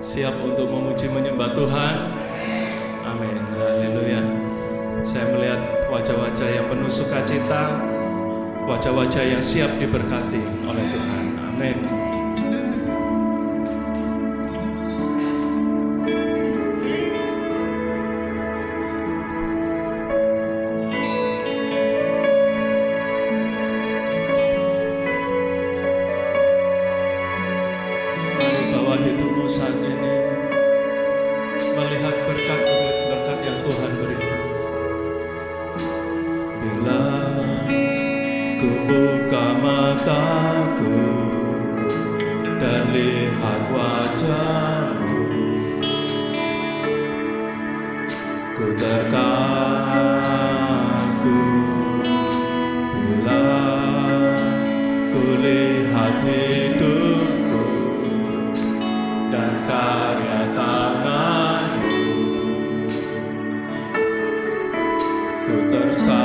Siap untuk memuji menyembah Tuhan? Amin. Haleluya. Saya melihat wajah-wajah yang penuh sukacita, wajah-wajah yang siap diberkati oleh Tuhan. Amin. Mari bawa hidupmu saat ini melihat berkat-berkat yang Tuhan berikan. Bila ku buka mataku dan lihat wajahmu, ku terkagum. Bila ku lihat hidupku dan karya tanganmu, ku tersanjung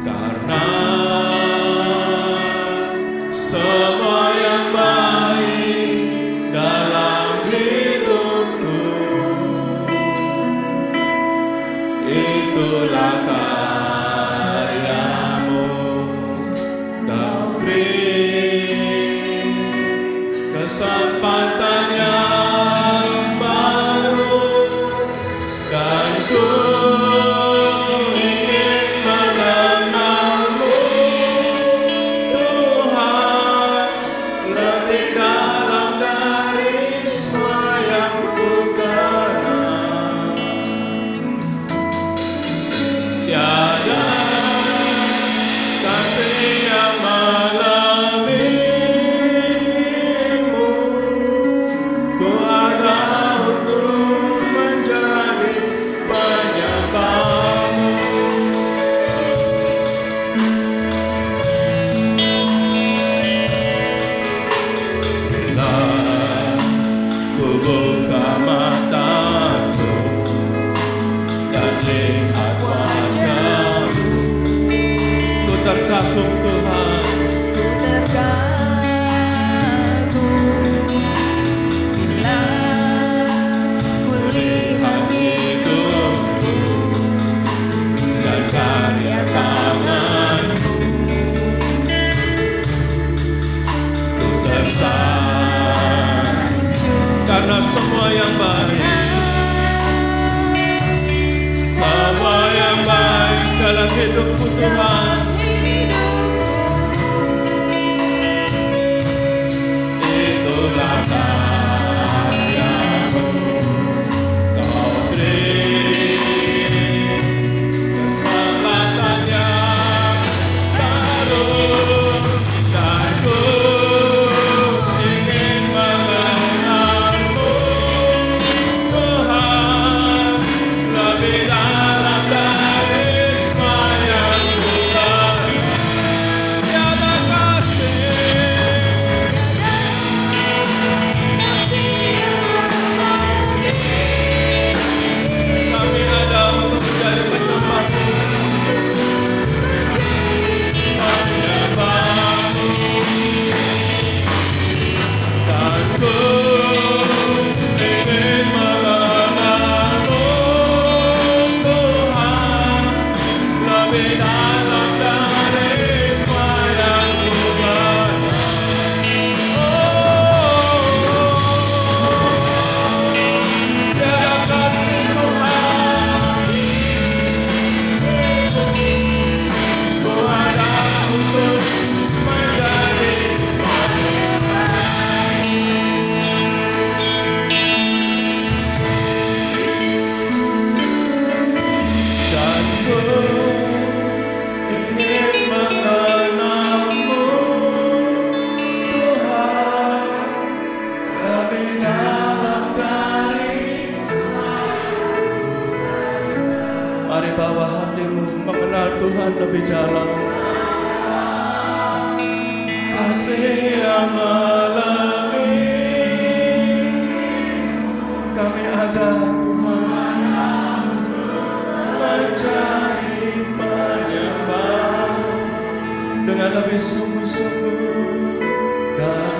karena semua yang baik dalam hidupku itulah karyamu. Kau beri kesempatan yang baru dan ku ingin mengenalmu, Tuhan, lebih dalam dari semua yang ku kenal. Tiada kasih yang melebihimu. Ku ada untuk menjadi penyembahmu. Bila ku buka mataku dan lihat wajahmu, ku terkagum Tuhan. Ku terkagum bila ku lihat hidupku dan karya tanganmu, ku tersanjung karena semua yang baik, semua yang baik dalam hidupku Tuhan, itulah karyamu. Kau beri kesempatan yang baru dan ku ingin mengenalmu, Tuhan, lebih dalam dari semua yang ku kenal. Tiada kasih kami ada untuk menjadi penyembahmu, penyembahmu, dan ku ingin mengenalmu, Tuhan, lebih dalam dari semua yang ku kenal. Tiada kasih Tuhan, ku ada untuk menjadi dan ku ingin mengenalmu, Tuhan, lebih dalam dari. Mari bawa hatimu mengenal Tuhan lebih dalam. Kasih yang melebihi, kami ada Tuhan mencari penyembah dengan lebih sungguh-sungguh dan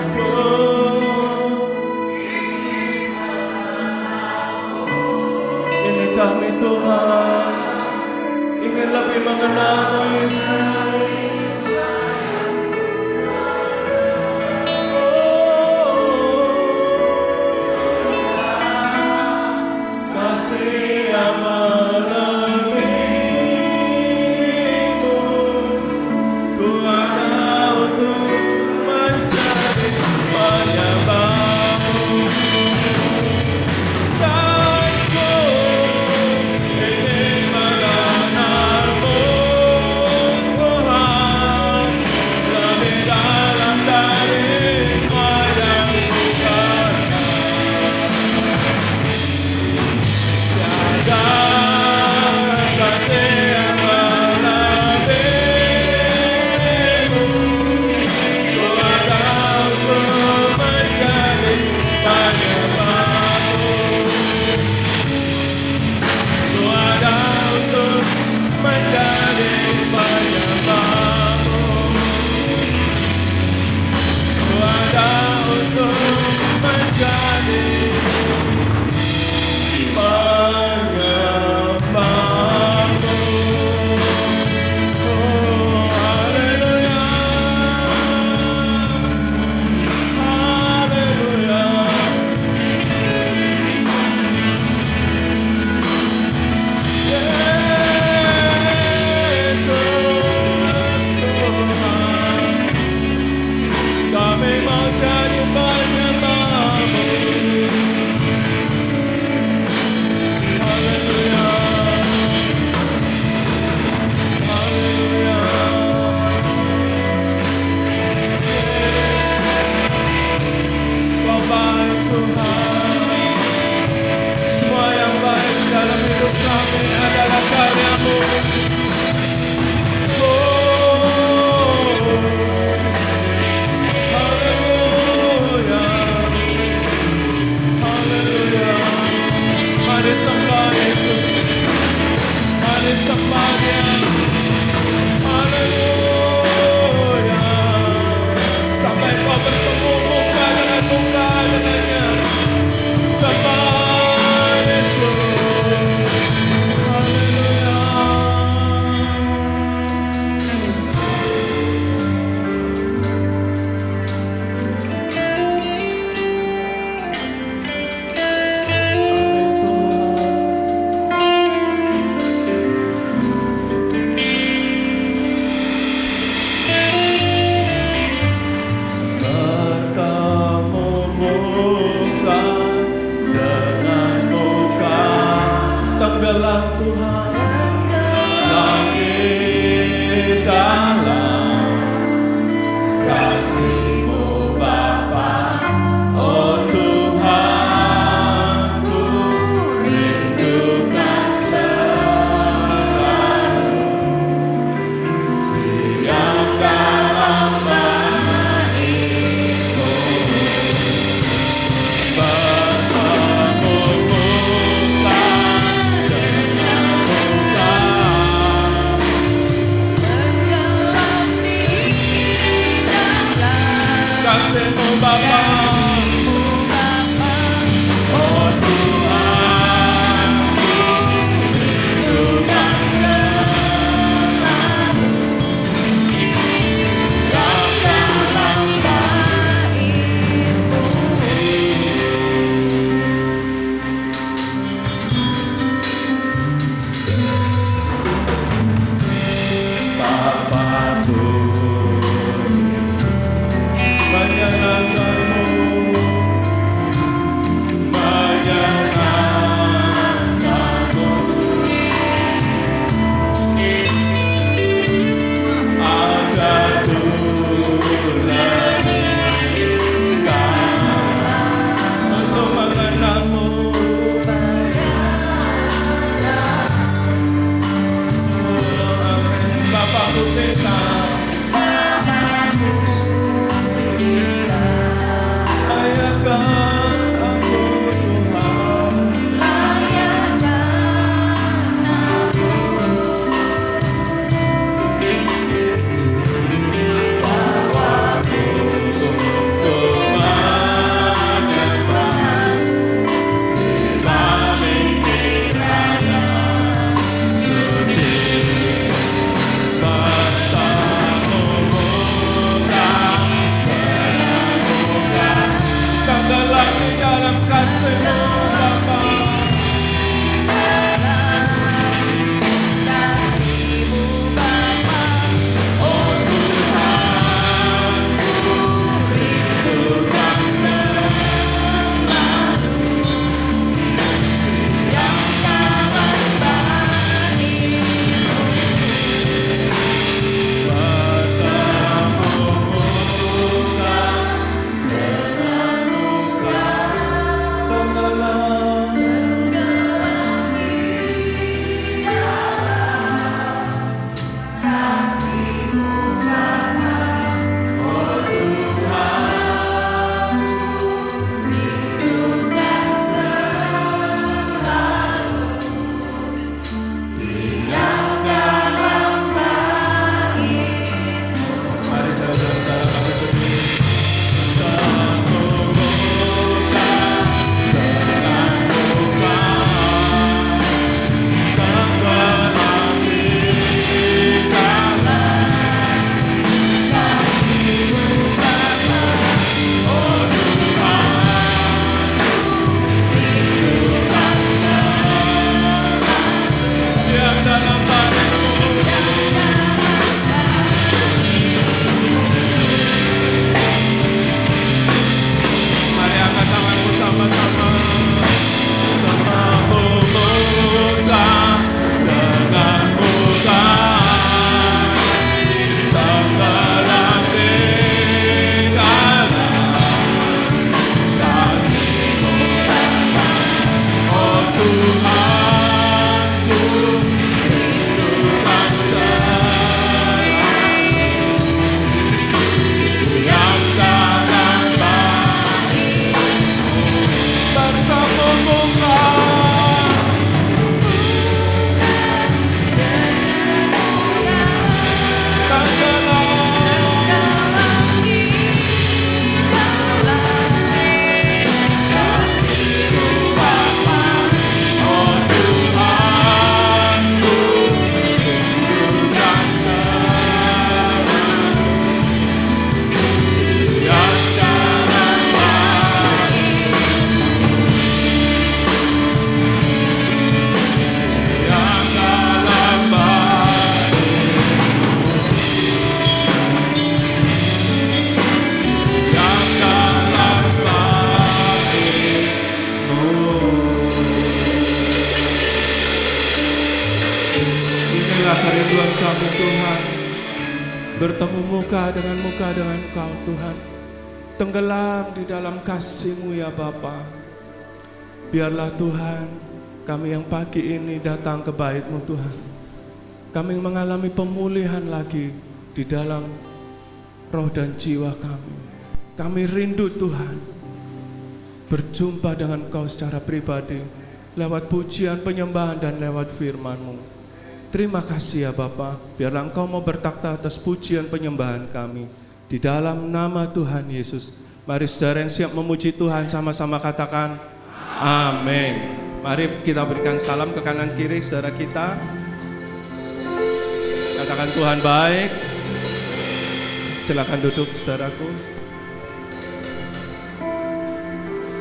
kasih-Mu Bapa. Oh Tuhan, rindukan selalu yang dalam bait-Mu. Bapakku, menyenangkan-Mu, menyenangkan-Mu. Ajarku lebihkanlah untuk mengenal-Mu. Bapakku minta, layakkan aku Tuhan, bawaku untuk menyembah-Mu di balik wilayah suci. Bertemu muka dengan muka, tenggelam di dalam kasih-Mu Bapa. Oh Tuhan, ku rindukan selalu yang dalam bait-Mu. Bertemu muka dengan muka, tenggelam di dalam kasih-Mu Bapa. Oh Tuhan, rindukan selalu yang dalam bait-Mu. Mari saudara-saudara kami berdiri. Bertemu muka dengan muka, tenggelam di dalam kasih-Mu Bapa. Oh Tuhan, rindukan selalu yang dalam bait-Mu. Mari angkat tanganmu sama-sama. Bertemu muka dengan muka, tenggelam di dalam kasih-Mu Bapa. Oh Tuhan, ku rindukan selalu yang dalam bait-Mu. Bertemu muka tenggelam di dalam kasih-Mu Bapa. Oh Tuhan, ku rindukan selalu yang dalam bait-Mu. Yang dalam bait-Mu. Yang dalam bait-Mu. Inilah kerinduan kami Tuhan, bertemu muka dengan Kau Tuhan, tenggelam di dalam kasih-Mu ya Bapa. Biarlah Tuhan, kami yang pagi ini datang ke bait-Mu Tuhan, kami mengalami pemulihan lagi di dalam roh dan jiwa kami. Kami rindu Tuhan berjumpa dengan Kau secara pribadi lewat pujian, penyembahan, dan lewat firman-Mu. Terima kasih ya Bapa, biarlah Engkau mau bertakhta atas pujian penyembahan kami. Di dalam nama Tuhan Yesus, mari saudara yang siap memuji Tuhan sama-sama katakan amin. Mari kita berikan salam ke kanan kiri saudara kita. Katakan Tuhan baik. Silakan duduk saudaraku.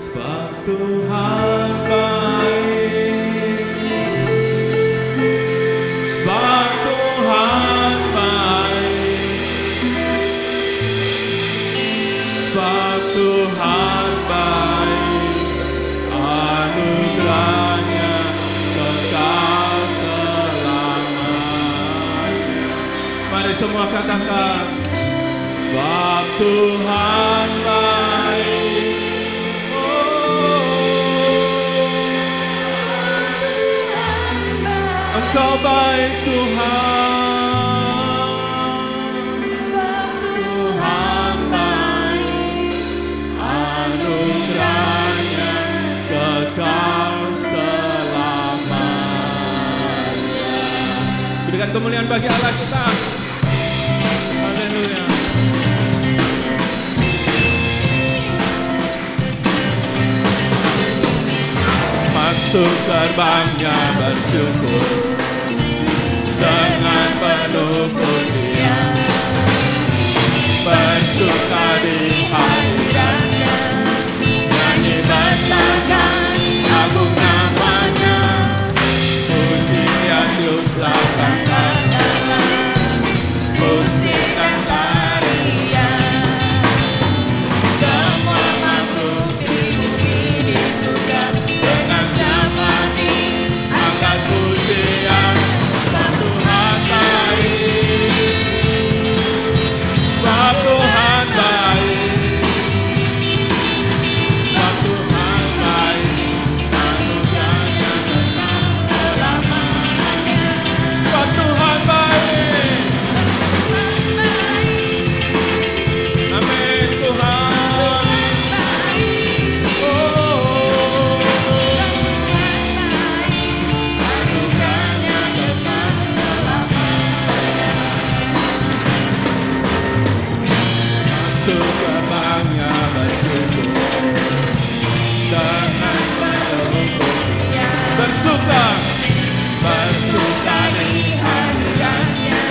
Sebab Tuhan baik. Sebab Tuhan baik. Sebab Tuhan baik. Anugerahnya kekal selamanya. Mari semua katakan sebab Tuhan baik. Engkau baik Tuhan. Sebab Tuhan baik, Anugerahnya kekal selamanya. Berikan kemuliaan bagi Allah kita. Haleluya. Masuk gerbangnya bersyukur dengan penuh pujian, bersuka di hadiratnya, nyanyi bangsakan agung namanya, pujian yuklah sangkatlah, musik dan tarian, semua makhluk di bumi di surga dengan damai angkat pujian. Sebab Tuhan baik, sebab Tuhan baik, sebab Tuhan baik, anugerahnya kekal selamanya. Sebab Tuhan baik, amin Tuhan. Masuk gerbangnya bersyukur dengan penuh pujian, bersuka, bersuka di hadiratnya,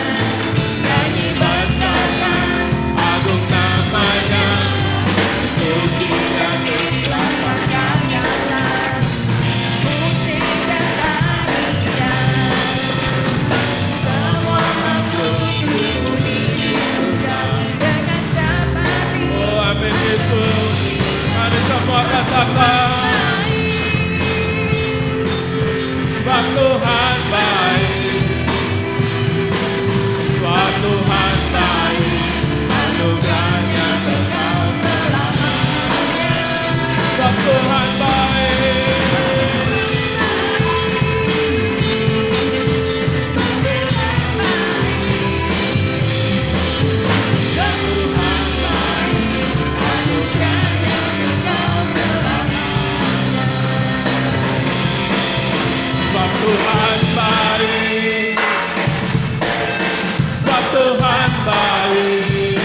nyanyi bangsakan agung namanya, pujian ikhlas sangkatlah, musik dan tarian, semua makhluk di bumi di surga dengan dapati. oh amin Yesus. Mari semua katakan sebab Tuhan baik, sebab Tuhan baik, anugerahnya kekal selamanya. Sebab Tuhan baik, sebab Tuhan baik, sebab Tuhan baik,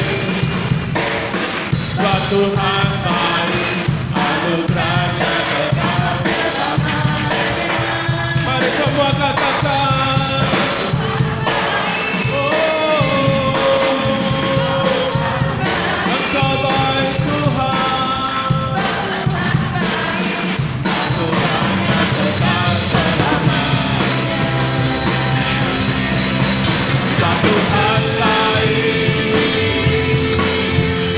sebab Tuhan baik, anugerahnya kekal selamanya. Mari semua katakan Engkau baik Tuhan, anugerahnya kekal selamanya. Sebab Tuhan baik,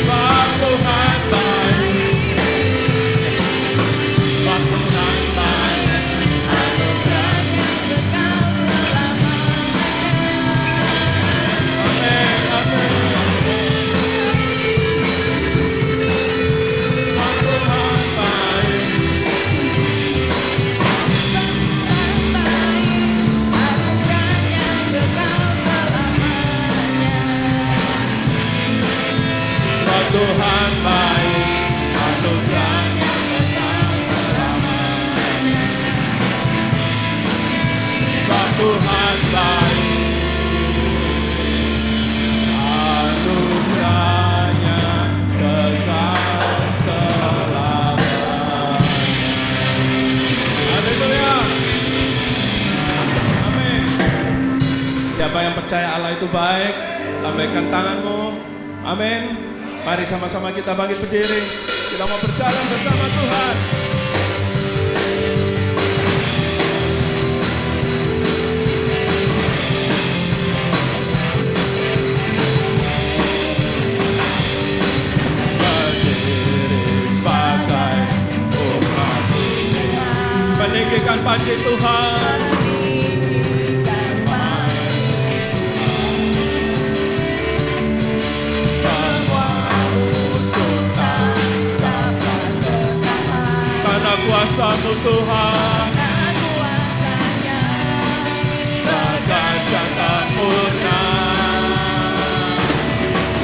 sebab Tuhan baik, sebab Tuhan baik, Anugerahnya kekal Tuhan baik, anugerahnya kekal selamanya. Sebab Tuhan baik, anugerahnya itu baik. Lambaikan tanganmu. Amin. Mari sama-sama kita bangkit berdiri. Kita mau berjalan bersama Tuhan. Meninggikan panji Tuhan. Semua musuh tak dapat bertahan. Karena kuasa-Mu Tuhan. Karena kuasa-Nya Tegar dan sempurna.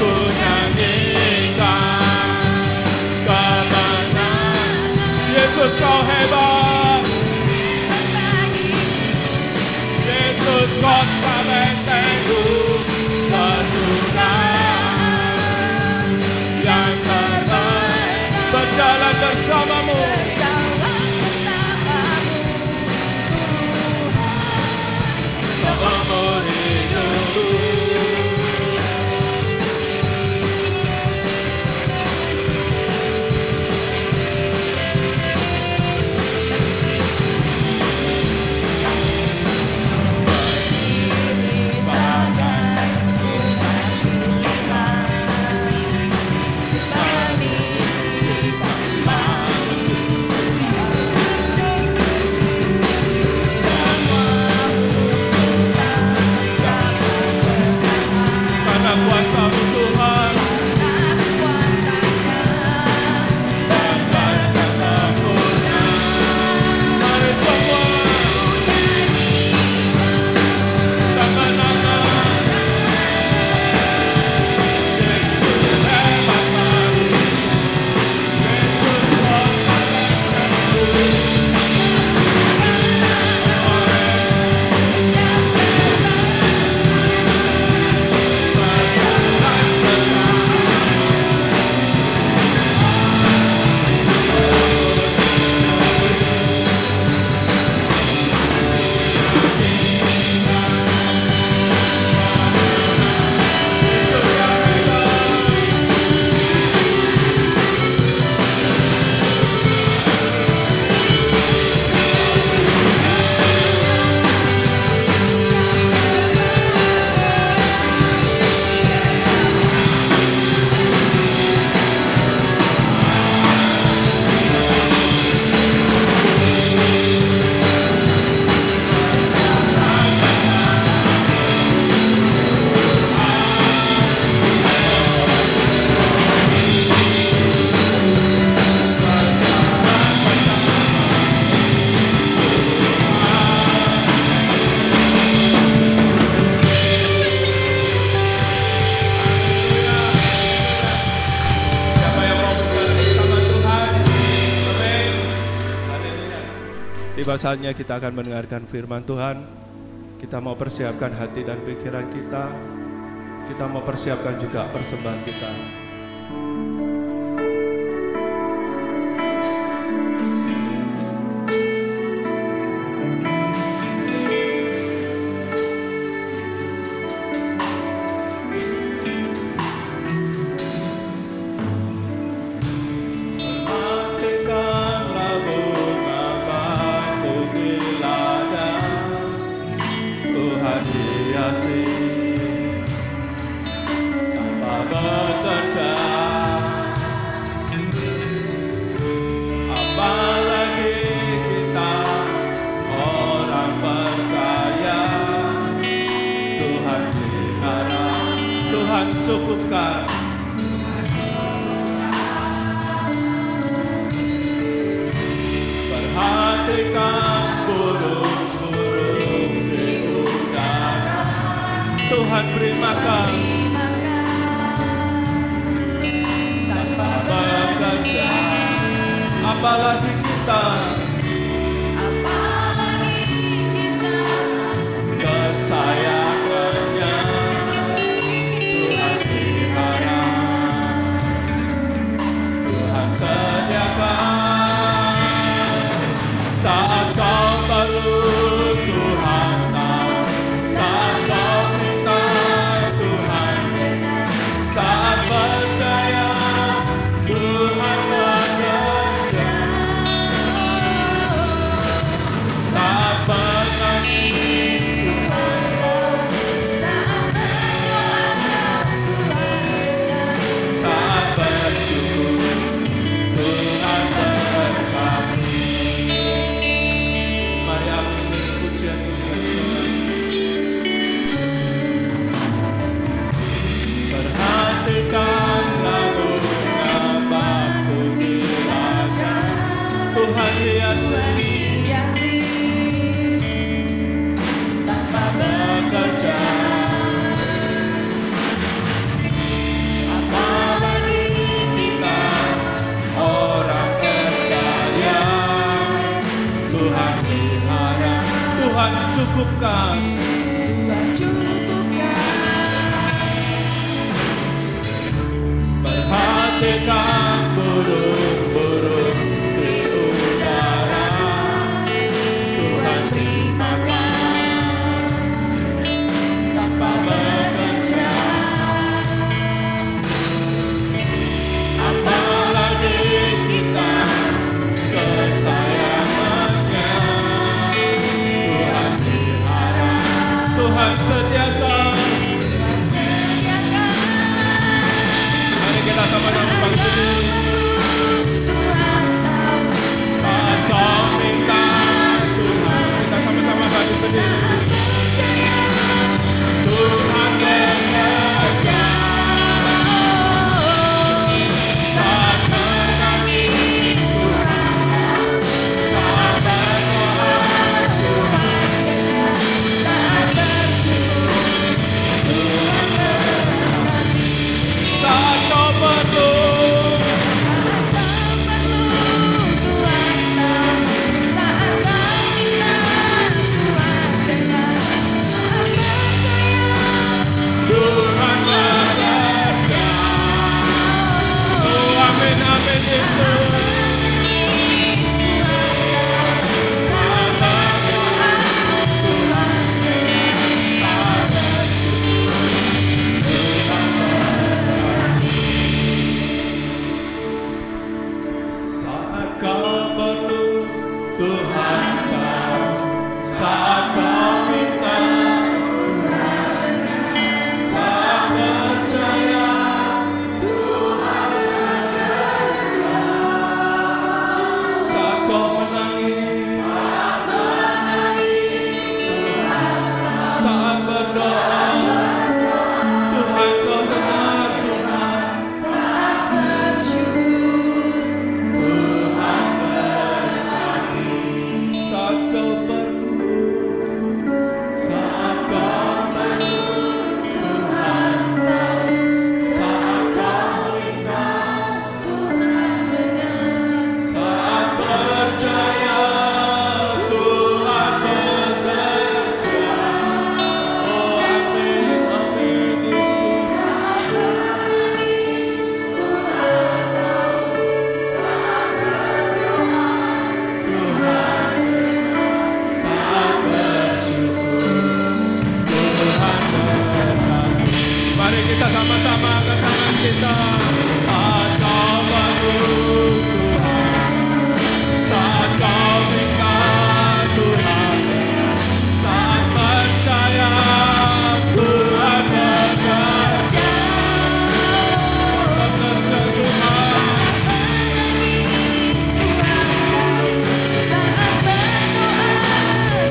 Ku nyanyikan kemenangan. Yesus Kau hebat. Yesus kota bentengku, pasukan yang terbaik berjalan bersama-Mu. Seumur hidupku. Kuasa-Mu Tuhan. Tegar dan sempurna. Mari semua kemenangan. Yesus hebat Tuhan. Yesus kota bentengku. Tiba saatnya kita akan mendengarkan firman Tuhan. Kita mau persiapkan hati dan pikiran kita. Kita mau persiapkan juga persembahan kita. Cukupkan. Perhatikan burung-burung di udara. Tuhan beri makan tanpa bekerja. Apalagi kita kesayangannya. Tuhan pelihara, Tuhan sediakan. Saat kau perlu, Tuhan tahu. Saat kau minta, Tuhan cukupkan. Tuhan cukupkan. Perhatikan burung-burung di udara. Tuhan Terimakan tanpa bekerja. apalagi kita kesayangannya. Tuhan pelihara, Tuhan sediakan. Tuhan sediakan. Mari kita sama-sama bangkit berdiri. Tuhan tahu. Saat kau minta Tuhan, kita sama-sama bangkit berdiri. Tuhan bekerja. Saat menangis Tuhan tahu. Saat berdoa Tuhan dengar. Saat bersyukur Tuhan berkati. Saat kau perlu Saat kau perlu Tuhan tahu. Saat kau minta Tuhan dengar. Saat percaya Tuhan bekerja. Oh amin amin Yesus. Saat berdoa Tuhan dengar. Saat kau perlu Tuhan tahu. Saat kau minta Tuhan dengar. saat percaya Tuhan bekerja. saat kau menangis Saat menangis Tuhan tahu. saat berdoa Tuhan kau dengar Tuhan. Saat bersyukur Tuhan berkati saat kau perlu saat kau perlu Tuhan tahu. saat kau minta Tuhan dengar. saat percaya Tuhan bekerja. Oh amin amin Yesus. Saat menangis Tuhan tahu. Saat berdoa Tuhan saat bersyukur Tuhan berkati. Mari kita sama-sama angkat tangan kita. Saat kau perlu Tuhan, saat kau minta Tuhan dengar, saat percaya Tuhan bekerja. Bekerja Tuhan. menangis Tuhan tahu. Saat berdoa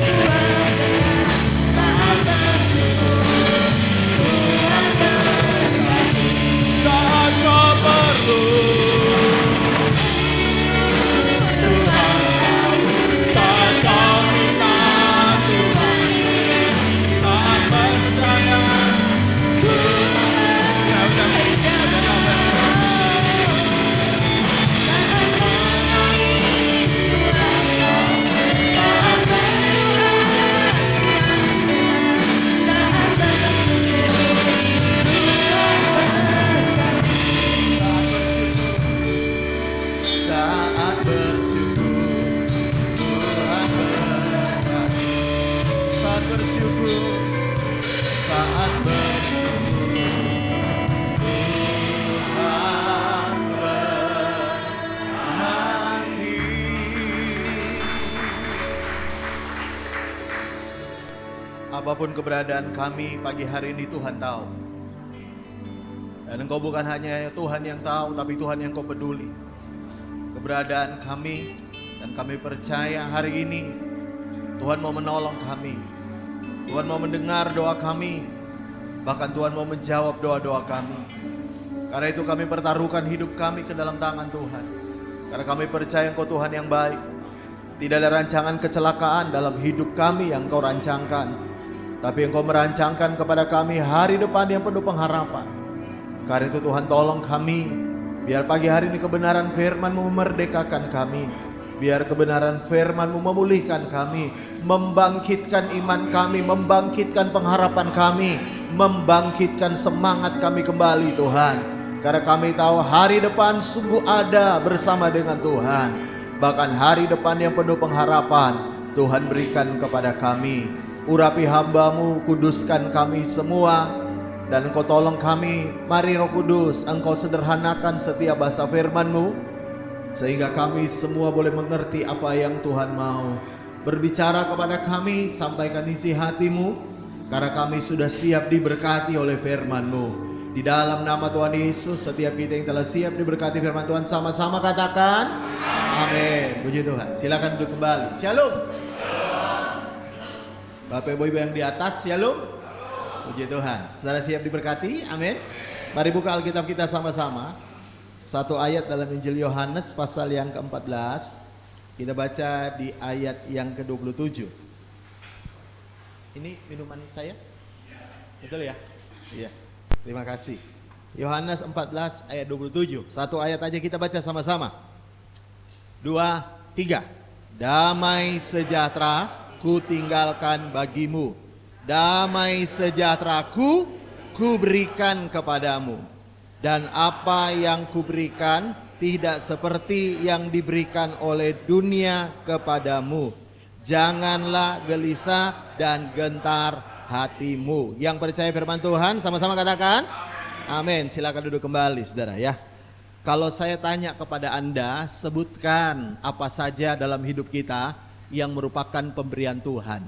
Tuhan dengar. Saat bersyukur Tuhan berkati. Saat kau perlu Tuhan tahu. Saat kau minta Tuhan dengar. Saat percaya Tuhan ya udah Saat menangis Tuhan tahu. Saat berdoa Tuhan dengar. Saat bersyukur Tuhan berkati. Saat bersyukur Tuhan berkati. Saat bersyukur Tuhan berkati. Apapun keberadaan kami pagi hari ini Tuhan tahu. Dan Engkau bukan hanya Tuhan yang tahu, tapi Tuhan yang Kau peduli keberadaan kami. Dan kami percaya hari ini Tuhan mau menolong kami. Tuhan mau mendengar doa kami. Bahkan Tuhan mau menjawab doa-doa kami. Karena itu kami pertaruhkan hidup kami ke dalam tangan Tuhan. Karena kami percaya Engkau Tuhan yang baik. Tidak ada rancangan kecelakaan dalam hidup kami yang Engkau rancangkan. Tapi Engkau merancangkan kepada kami hari depan yang penuh pengharapan. Karena itu Tuhan tolong kami. Biar pagi hari ini kebenaran firman-Mu memerdekakan kami. Biar kebenaran firman-Mu memulihkan kami, membangkitkan iman kami, membangkitkan pengharapan kami, membangkitkan semangat kami kembali Tuhan. Karena kami tahu hari depan sungguh ada bersama dengan Tuhan. Bahkan hari depan yang penuh pengharapan Tuhan berikan kepada kami. Urapi hamba-Mu, kuduskan kami semua, dan Engkau tolong kami. Mari Roh Kudus, Engkau sederhanakan setiap bahasa firman-Mu, sehingga kami semua boleh mengerti apa yang Tuhan mau. Berbicara kepada kami, sampaikan isi hati-Mu, karena kami sudah siap diberkati oleh firman-Mu. Di dalam nama Tuhan Yesus, setiap kita yang telah siap diberkati firman Tuhan, sama-sama katakan amin. Puji Tuhan. Silakan duduk kembali. Shalom. Bapak Ibu yang di atas, shalom. Puji Tuhan. Saudara siap diberkati? Amin. Mari buka Alkitab kita sama-sama. Satu ayat dalam Injil Yohanes pasal yang ke-14. Kita baca di ayat yang ke-27. Ini minuman saya? Betul ya? Iya. Terima kasih. Yohanes 14 ayat 27. Satu ayat aja kita baca sama-sama. 2, 3. Damai sejahtera ku tinggalkan bagimu. Damai sejahteraku ku berikan kepadamu. Dan apa yang kuberikan tidak seperti yang diberikan oleh dunia kepadamu. Janganlah gelisah dan gentar hatimu. Yang percaya firman Tuhan sama-sama katakan amin. Silakan duduk kembali saudara ya. Kalau saya tanya kepada Anda, sebutkan apa saja dalam hidup kita yang merupakan pemberian Tuhan.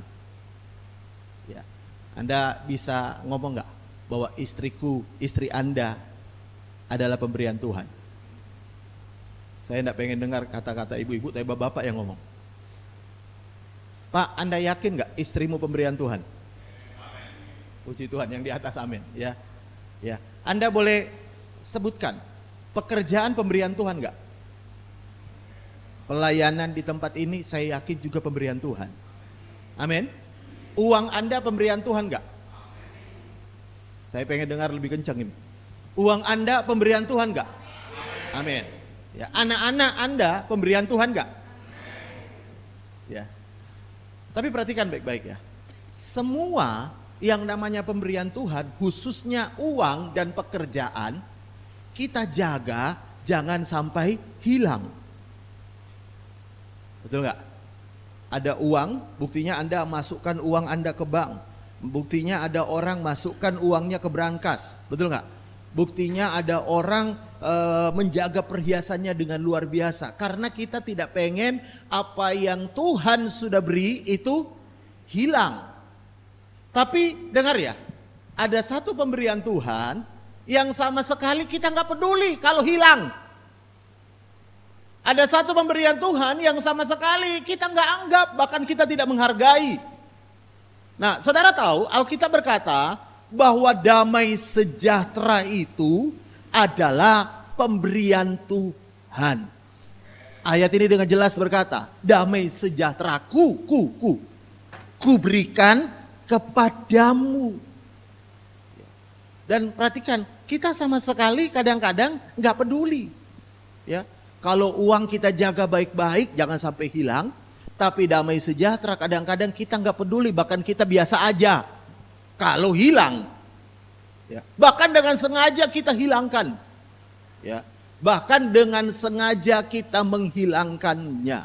Ya. Anda bisa ngomong nggak bahwa istriku, istri Anda adalah pemberian Tuhan? Saya tidak pengen dengar kata-kata ibu-ibu, tapi bapak yang ngomong. Pak, Anda yakin nggak istrimu pemberian Tuhan? Puji Tuhan yang di atas, amin. Ya, ya. Anda boleh sebutkan pekerjaan pemberian Tuhan nggak? Pelayanan di tempat ini saya yakin juga pemberian Tuhan. Amin. Uang Anda pemberian Tuhan nggak? Saya pengen dengar lebih kencang ini. Uang Anda pemberian Tuhan nggak? Amin. Ya, anak-anak Anda pemberian Tuhan nggak? Ya. Tapi perhatikan baik-baik ya. Semua yang namanya pemberian Tuhan, khususnya uang dan pekerjaan, kita jaga jangan sampai hilang. Betul nggak? Ada uang, buktinya Anda masukkan uang Anda ke bank. Buktinya ada orang masukkan uangnya ke brankas. Betul nggak? Buktinya ada orang menjaga perhiasannya dengan luar biasa. Karena kita tidak pengen apa yang Tuhan sudah beri itu hilang. Tapi dengar ya, ada satu pemberian Tuhan yang sama sekali kita nggak peduli kalau hilang. Ada satu pemberian Tuhan yang sama sekali kita nggak anggap, bahkan kita tidak menghargai. Nah, saudara tahu Alkitab berkata bahwa damai sejahtera itu adalah pemberian Tuhan. Ayat ini dengan jelas berkata, damai sejahteraku, ku berikan kepadamu. Dan perhatikan, kita sama sekali kadang-kadang nggak peduli. Ya, kalau uang kita jaga baik-baik, jangan sampai hilang. Tapi damai sejahtera kadang-kadang kita nggak peduli, bahkan kita biasa aja. Kalau hilang, ya, bahkan dengan sengaja kita hilangkan, ya, bahkan dengan sengaja kita menghilangkannya.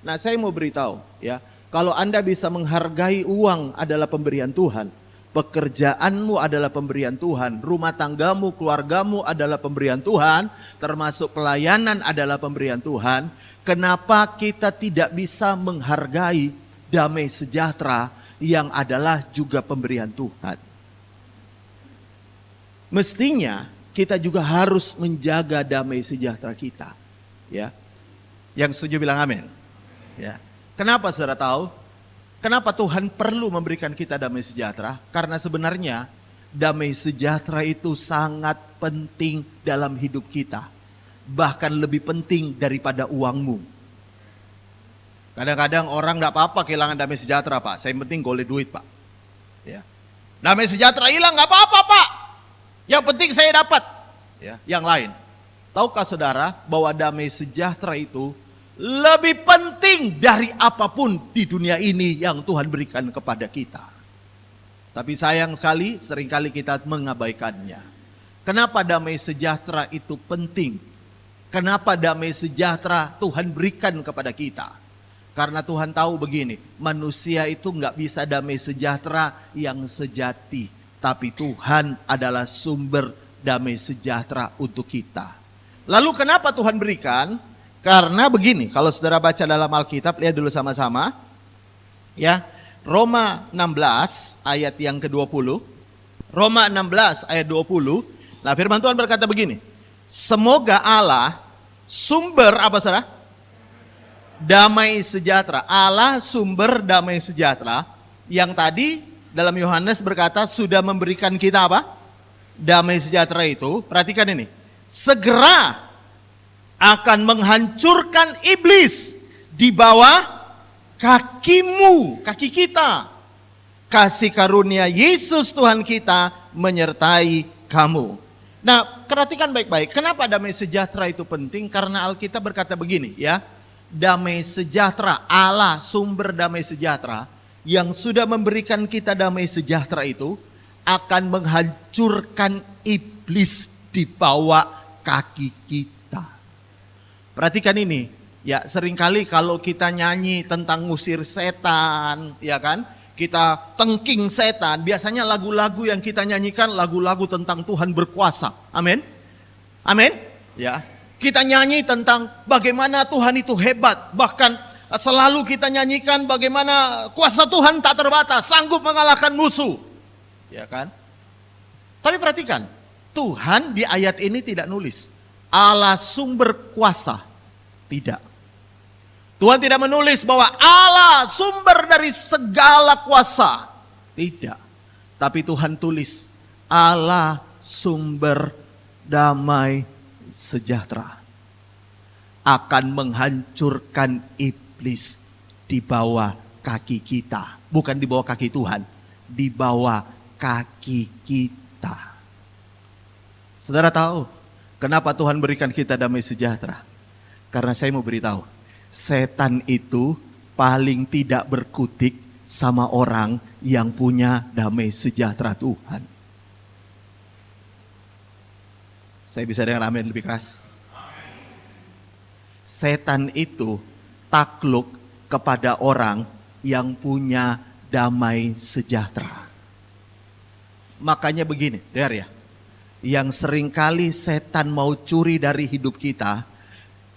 Nah, saya mau beritahu, ya, kalau Anda bisa menghargai uang adalah pemberian Tuhan, pekerjaanmu adalah pemberian Tuhan, rumah tanggamu, keluargamu adalah pemberian Tuhan, termasuk pelayanan adalah pemberian Tuhan. Kenapa kita tidak bisa menghargai damai sejahtera yang adalah juga pemberian Tuhan? Mestinya kita juga harus menjaga damai sejahtera kita, ya. Yang setuju bilang amin. Ya. Kenapa saudara tahu? Kenapa Tuhan perlu memberikan kita damai sejahtera? Karena sebenarnya damai sejahtera itu sangat penting dalam hidup kita. Bahkan lebih penting daripada uangmu. Kadang-kadang orang gak apa-apa kehilangan damai sejahtera, Pak. Saya penting golek duit, Pak. Ya. Damai sejahtera hilang gak apa-apa, Pak. Yang penting saya dapat. Ya. Yang lain. Tahukah saudara bahwa damai sejahtera itu lebih penting dari apapun di dunia ini yang Tuhan berikan kepada kita. Tapi sayang sekali, seringkali kita mengabaikannya. Kenapa damai sejahtera itu penting? Kenapa damai sejahtera Tuhan berikan kepada kita? Karena Tuhan tahu begini, manusia itu nggak bisa damai sejahtera yang sejati. Tapi Tuhan adalah sumber damai sejahtera untuk kita. Lalu kenapa Tuhan berikan? Karena begini, kalau saudara baca dalam Alkitab, lihat dulu sama-sama. Ya, Roma 16 ayat yang ke-20. Roma 16 ayat 20. Nah, firman Tuhan berkata begini. Semoga Allah sumber apa saudara? Damai sejahtera. Allah sumber damai sejahtera. Yang tadi dalam Yohanes berkata sudah memberikan kita apa? Damai sejahtera itu. Perhatikan ini. Segera akan menghancurkan iblis di bawah kakimu, kaki kita. Kasih karunia Yesus Tuhan kita menyertai kamu. Nah, perhatikan baik-baik. Kenapa damai sejahtera itu penting? Karena Alkitab berkata begini ya. Damai sejahtera, Allah sumber damai sejahtera yang sudah memberikan kita damai sejahtera itu akan menghancurkan iblis di bawah kaki kita. Perhatikan ini, ya seringkali kalau kita nyanyi tentang ngusir setan, ya kan? Kita tengking setan, biasanya lagu-lagu yang kita nyanyikan lagu-lagu tentang Tuhan berkuasa. Amin. Amin. Ya. Kita nyanyi tentang bagaimana Tuhan itu hebat, bahkan selalu kita nyanyikan bagaimana kuasa Tuhan tak terbatas, sanggup mengalahkan musuh. Ya kan? Tapi perhatikan, Tuhan di ayat ini tidak nulis Allah sumber kuasa. Tidak. Tuhan tidak menulis bahwa Allah sumber dari segala kuasa. Tidak. Tapi Tuhan tulis Allah sumber damai sejahtera. Akan menghancurkan iblis di bawah kaki kita. Bukan di bawah kaki Tuhan. Di bawah kaki kita. Saudara tahu kenapa Tuhan berikan kita damai sejahtera? Karena saya mau beritahu, setan itu paling tidak berkutik sama orang yang punya damai sejahtera Tuhan. Saya bisa dengar amin lebih keras. Setan itu takluk kepada orang yang punya damai sejahtera. Makanya begini, dengar ya. Yang seringkali setan mau curi dari hidup kita,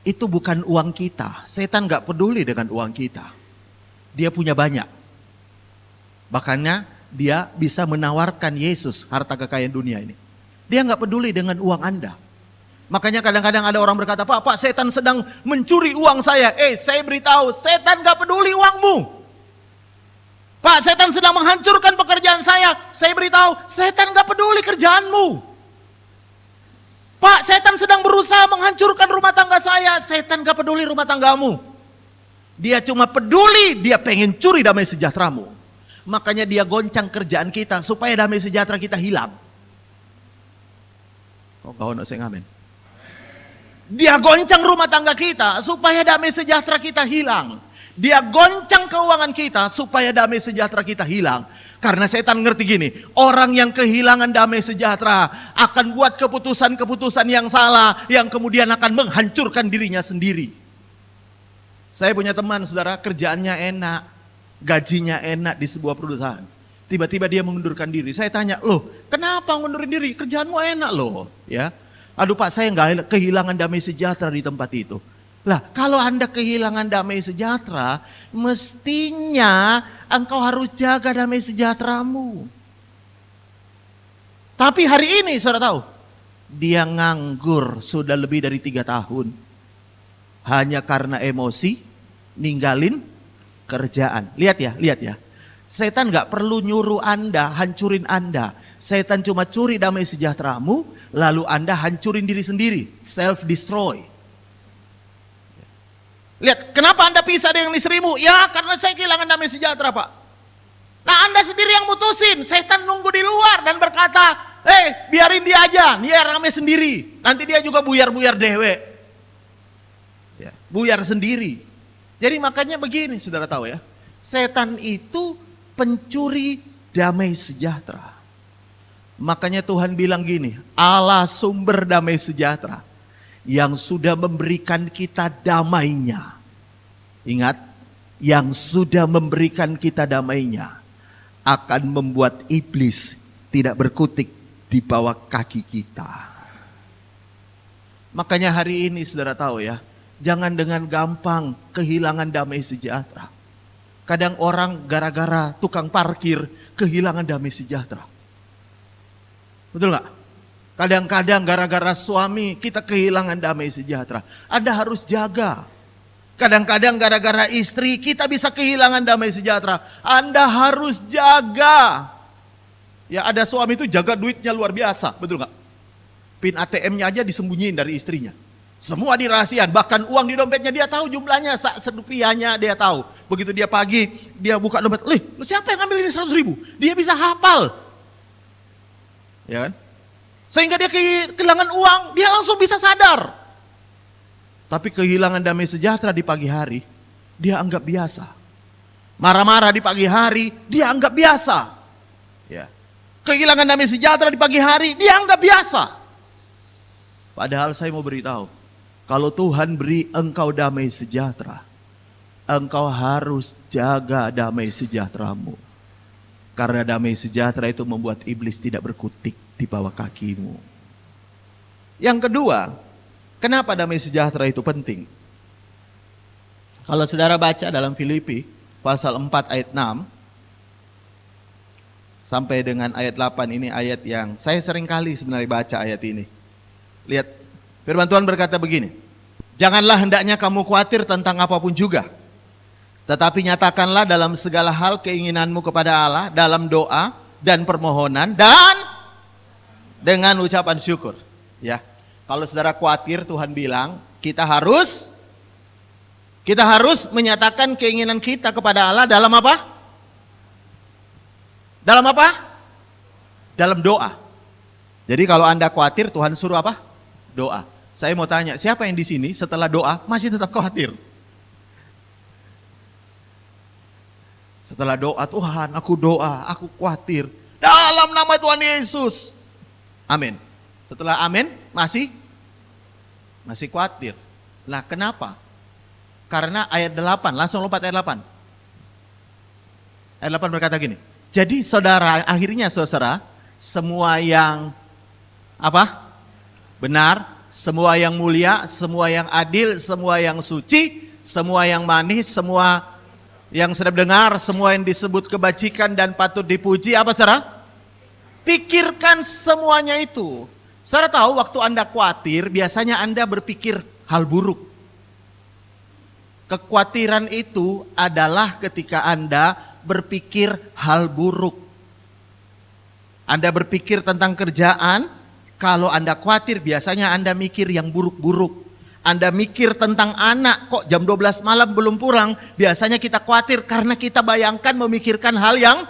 itu bukan uang kita. Setan gak peduli dengan uang kita. Dia punya banyak. Makanya dia bisa menawarkan Yesus, harta kekayaan dunia ini. Dia gak peduli dengan uang Anda. Makanya kadang-kadang ada orang berkata, Pak, setan sedang mencuri uang saya. Saya beritahu, setan gak peduli uangmu. Pak, setan sedang menghancurkan pekerjaan saya. Saya beritahu, setan gak peduli kerjaanmu. Pak, setan sedang berusaha menghancurkan rumah tangga saya. Setan gak peduli rumah tanggamu. Dia cuma peduli, dia pengen curi damai sejahteramu. Makanya dia goncang kerjaan kita supaya damai sejahtera kita hilang. Oh, kawan saya ngamen. Dia goncang rumah tangga kita supaya damai sejahtera kita hilang. Dia goncang keuangan kita supaya damai sejahtera kita hilang. Karena setan ngerti gini, orang yang kehilangan damai sejahtera akan buat keputusan-keputusan yang salah yang kemudian akan menghancurkan dirinya sendiri. Saya punya teman, saudara, kerjaannya enak, gajinya enak di sebuah perusahaan. Tiba-tiba dia mengundurkan diri. Saya tanya, loh, kenapa ngundurin diri? Kerjaanmu enak loh, ya. Aduh Pak, saya nggak kehilangan damai sejahtera di tempat itu. Lah, kalau Anda kehilangan damai sejahtera, mestinya engkau harus jaga damai sejahteramu. Tapi hari ini, saudara tahu, dia nganggur sudah lebih dari 3 tahun. Hanya karena emosi, ninggalin kerjaan. Lihat ya. Setan gak perlu nyuruh Anda, hancurin Anda. Setan cuma curi damai sejahteramu, lalu Anda hancurin diri sendiri. Self-destroy. Lihat, kenapa Anda pisah dengan istrimu? Ya, karena saya kehilangan damai sejahtera, Pak. Nah, Anda sendiri yang mutusin. Setan nunggu di luar dan berkata, biarin dia aja, dia rame sendiri. Nanti dia juga buyar-buyar dewe. Ya, buyar sendiri. Jadi makanya begini, saudara tahu ya. Setan itu pencuri damai sejahtera. Makanya Tuhan bilang gini, Allah sumber damai sejahtera yang sudah memberikan kita damainya. Ingat, yang sudah memberikan kita damainya akan membuat iblis tidak berkutik di bawah kaki kita. Makanya hari ini saudara tahu ya, jangan dengan gampang kehilangan damai sejahtera. Kadang orang gara-gara tukang parkir kehilangan damai sejahtera. Betul nggak? Kadang-kadang gara-gara suami kita kehilangan damai sejahtera. Anda harus jaga. Kadang-kadang gara-gara istri kita bisa kehilangan damai sejahtera. Anda harus jaga. Ya, ada suami itu jaga duitnya luar biasa, betul nggak? PIN ATM-nya aja disembunyiin dari istrinya. Semua dirahasiakan, bahkan uang di dompetnya dia tahu jumlahnya, serupiahnya dia tahu. Begitu dia pagi, dia buka dompet, lu siapa yang ngambil ini 100.000? Dia bisa hafal. Ya kan? Sehingga dia kehilangan uang, dia langsung bisa sadar. Tapi kehilangan damai sejahtera di pagi hari, dia anggap biasa. Marah-marah di pagi hari, dia anggap biasa. Ya. Kehilangan damai sejahtera di pagi hari, dia anggap biasa. Padahal saya mau beritahu, kalau Tuhan beri engkau damai sejahtera, engkau harus jaga damai sejahteramu. Karena damai sejahtera itu membuat iblis tidak berkutik di bawah kakimu. Yang kedua, kenapa damai sejahtera itu penting? Kalau saudara baca dalam Filipi pasal 4 ayat 6 sampai dengan ayat 8, ini ayat yang saya sering kali sebenarnya baca ayat ini. Lihat, firman Tuhan berkata begini, janganlah hendaknya kamu khawatir tentang apapun juga, tetapi nyatakanlah dalam segala hal keinginanmu kepada Allah dalam doa dan permohonan dan dengan ucapan syukur. Ya, kalau saudara khawatir, Tuhan bilang kita harus menyatakan keinginan kita kepada Allah dalam apa? Dalam apa? Dalam doa. Jadi kalau Anda khawatir, Tuhan suruh apa? Doa. Saya mau tanya, siapa yang di sini setelah doa masih tetap khawatir? Setelah doa, Tuhan aku doa, aku khawatir. Dalam nama Tuhan Yesus. Amin. Setelah amin, masih khawatir. Nah, kenapa? Karena ayat 8, langsung lompat ayat 8. Ayat 8 berkata gini, jadi saudara, akhirnya saudara, semua yang apa? Benar, semua yang mulia, semua yang adil, semua yang suci, semua yang manis, semua yang sedap dengar, semua yang disebut kebajikan dan patut dipuji, apa saudara? Pikirkan semuanya itu. Saudara tahu waktu Anda khawatir, biasanya Anda berpikir hal buruk. Kekhawatiran itu adalah ketika Anda berpikir hal buruk. Anda berpikir tentang kerjaan, kalau Anda khawatir biasanya Anda mikir yang buruk-buruk. Anda mikir tentang anak, kok jam 12 malam belum pulang, biasanya kita khawatir karena kita bayangkan memikirkan hal yang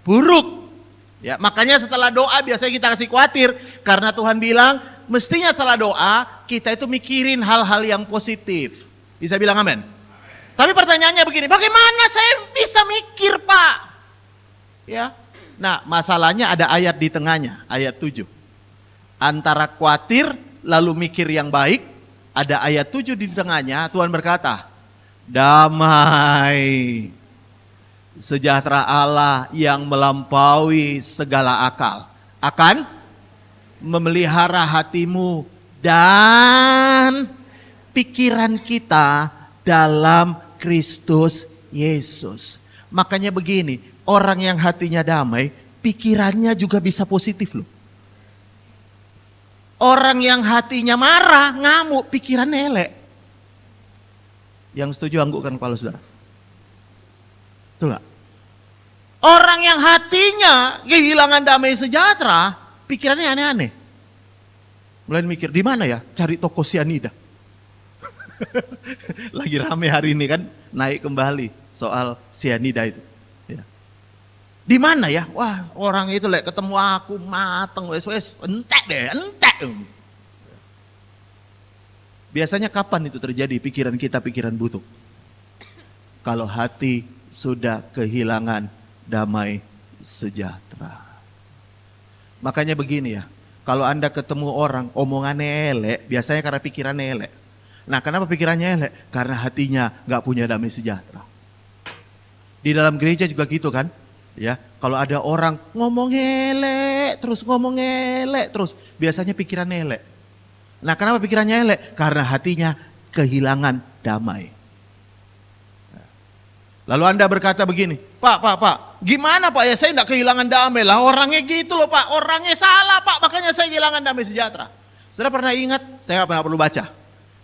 buruk. Ya, makanya setelah doa biasanya kita kasih khawatir, karena Tuhan bilang mestinya setelah doa kita itu mikirin hal-hal yang positif. Bisa bilang amin? Tapi pertanyaannya begini, bagaimana saya bisa mikir, Pak? Ya. Nah, masalahnya ada ayat di tengahnya, ayat 7. Antara khawatir lalu mikir yang baik, ada ayat 7 di tengahnya, Tuhan berkata, damai sejahtera Allah yang melampaui segala akal akan memelihara hatimu dan pikiran kita dalam Kristus Yesus. Makanya begini, orang yang hatinya damai, pikirannya juga bisa positif loh. Orang yang hatinya marah, ngamuk, pikirannya elek. Yang setuju anggukkan kepala saudara. Betul gak? Orang yang hatinya kehilangan damai sejahtera, pikirannya aneh-aneh. Mulai mikir, di mana ya cari toko sianida? Lagi rame hari ini kan, naik kembali soal sianida itu. Ya. Di mana ya? Wah, orang itu lek ketemu aku mateng wes entek deh, entek. Biasanya kapan itu terjadi pikiran kita pikiran butuh? Kalau hati sudah kehilangan damai sejahtera. Makanya begini ya, kalau Anda ketemu orang omongannya elek, biasanya karena pikirannya elek. Nah, kenapa pikirannya elek? Karena hatinya gak punya damai sejahtera. Di dalam gereja juga gitu kan? Ya, kalau ada orang ngomong elek terus, biasanya pikirannya elek. Nah, kenapa pikirannya elek? Karena hatinya kehilangan damai. Lalu Anda berkata begini, Pak, gimana Pak ya, saya tidak kehilangan damai lah, orangnya gitu loh Pak, orangnya salah Pak, makanya saya kehilangan damai sejahtera. Saudara pernah ingat, saya nggak pernah perlu baca.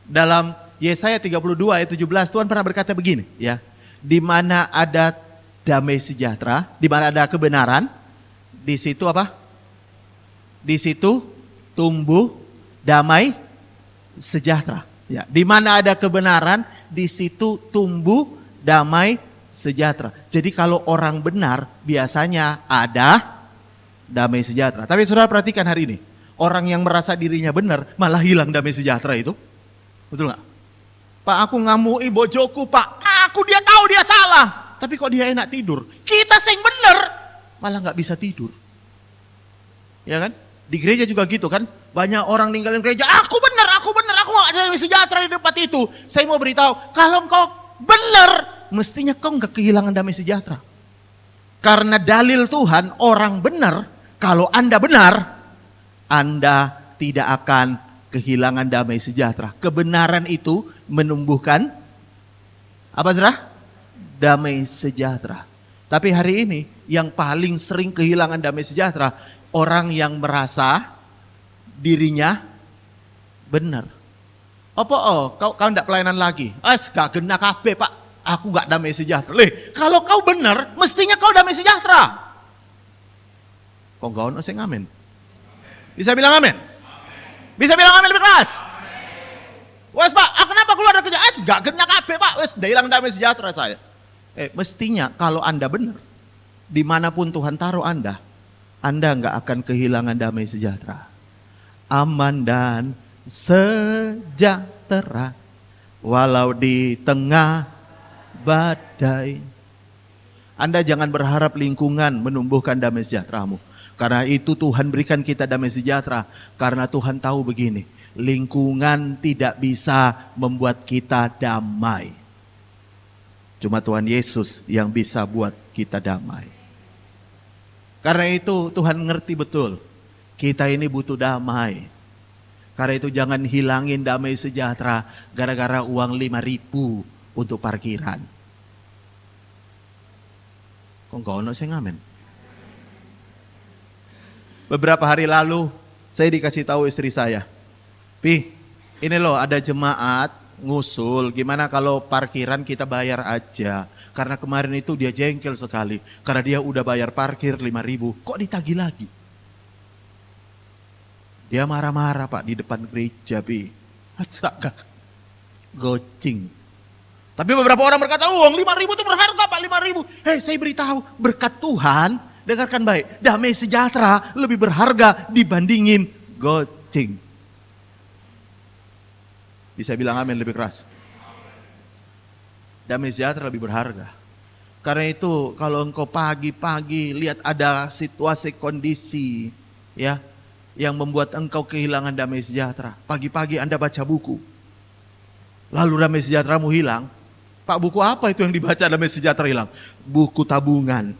Dalam Yesaya 32 ayat 17, Tuhan pernah berkata begini, ya, di mana ada damai sejahtera, di mana ada kebenaran, di situ apa? Di situ tumbuh damai sejahtera. Ya, di mana ada kebenaran, di situ tumbuh damai sejahtera. Jadi kalau orang benar biasanya ada damai sejahtera. Tapi saudara perhatikan hari ini, orang yang merasa dirinya benar malah hilang damai sejahtera itu. Betul nggak? Pak, aku ngamui bojoku Pak, dia tahu dia salah, tapi kok dia enak tidur. Kita sing benar malah nggak bisa tidur. Ya kan? Di gereja juga gitu kan? Banyak orang ninggalin gereja, aku benar, aku nggak ada damai sejahtera di tempat itu. Saya mau beritahu, kalau engkau benar, mestinya kau nggak kehilangan damai sejahtera. Karena dalil Tuhan, orang benar, kalau Anda benar, Anda tidak akan kehilangan damai sejahtera. Kebenaran itu menumbuhkan apa saudara? Damai sejahtera. Tapi hari ini yang paling sering kehilangan damai sejahtera, orang yang merasa dirinya benar. Kau enggak pelayanan lagi. Gak kena kabeh Pak. Aku gak damai sejahtera. Kalau kau benar, mestinya kau damai sejahtera. Kok gak ono sing amin? Bisa bilang amin? Bisa bilang amin lebih keras? Wes Pak, kenapa keluar dari kerja? Gak kena kabeh Pak. Wes, udah hilang damai sejahtera saya. Mestinya kalau Anda benar, dimanapun Tuhan taruh Anda gak akan kehilangan damai sejahtera. Aman dan sejahtera walau di tengah badai. Anda jangan berharap lingkungan menumbuhkan damai sejahteramu. Karena itu Tuhan berikan kita damai sejahtera. Karena Tuhan tahu begini, lingkungan tidak bisa membuat kita damai. Cuma Tuhan Yesus yang bisa buat kita damai. Karena itu Tuhan ngerti betul, kita ini butuh damai. Karena itu jangan hilangin damai sejahtera gara-gara uang 5.000 untuk parkiran. Kok gak ono sing ngamen? Beberapa hari lalu saya dikasih tahu istri saya, Pi, ini loh ada jemaat ngusul, gimana kalau parkiran kita bayar aja. Karena kemarin itu dia jengkel sekali, karena dia udah bayar parkir 5.000, kok ditagih lagi? Dia marah-marah Pak di depan gereja, Pi. Astaga, gocing. Tapi beberapa orang berkata, uang 5.000 itu berharga Pak, 5.000. Saya beritahu, berkat Tuhan, dengarkan baik, damai sejahtera lebih berharga dibandingin gocing. Bisa bilang amin lebih keras. Damai sejahtera lebih berharga. Karena itu kalau engkau pagi-pagi lihat ada situasi kondisi ya yang membuat engkau kehilangan damai sejahtera. Pagi-pagi Anda baca buku, lalu damai sejahteramu hilang. Pak, buku apa itu yang dibaca damai sejahtera hilang? Buku tabungan.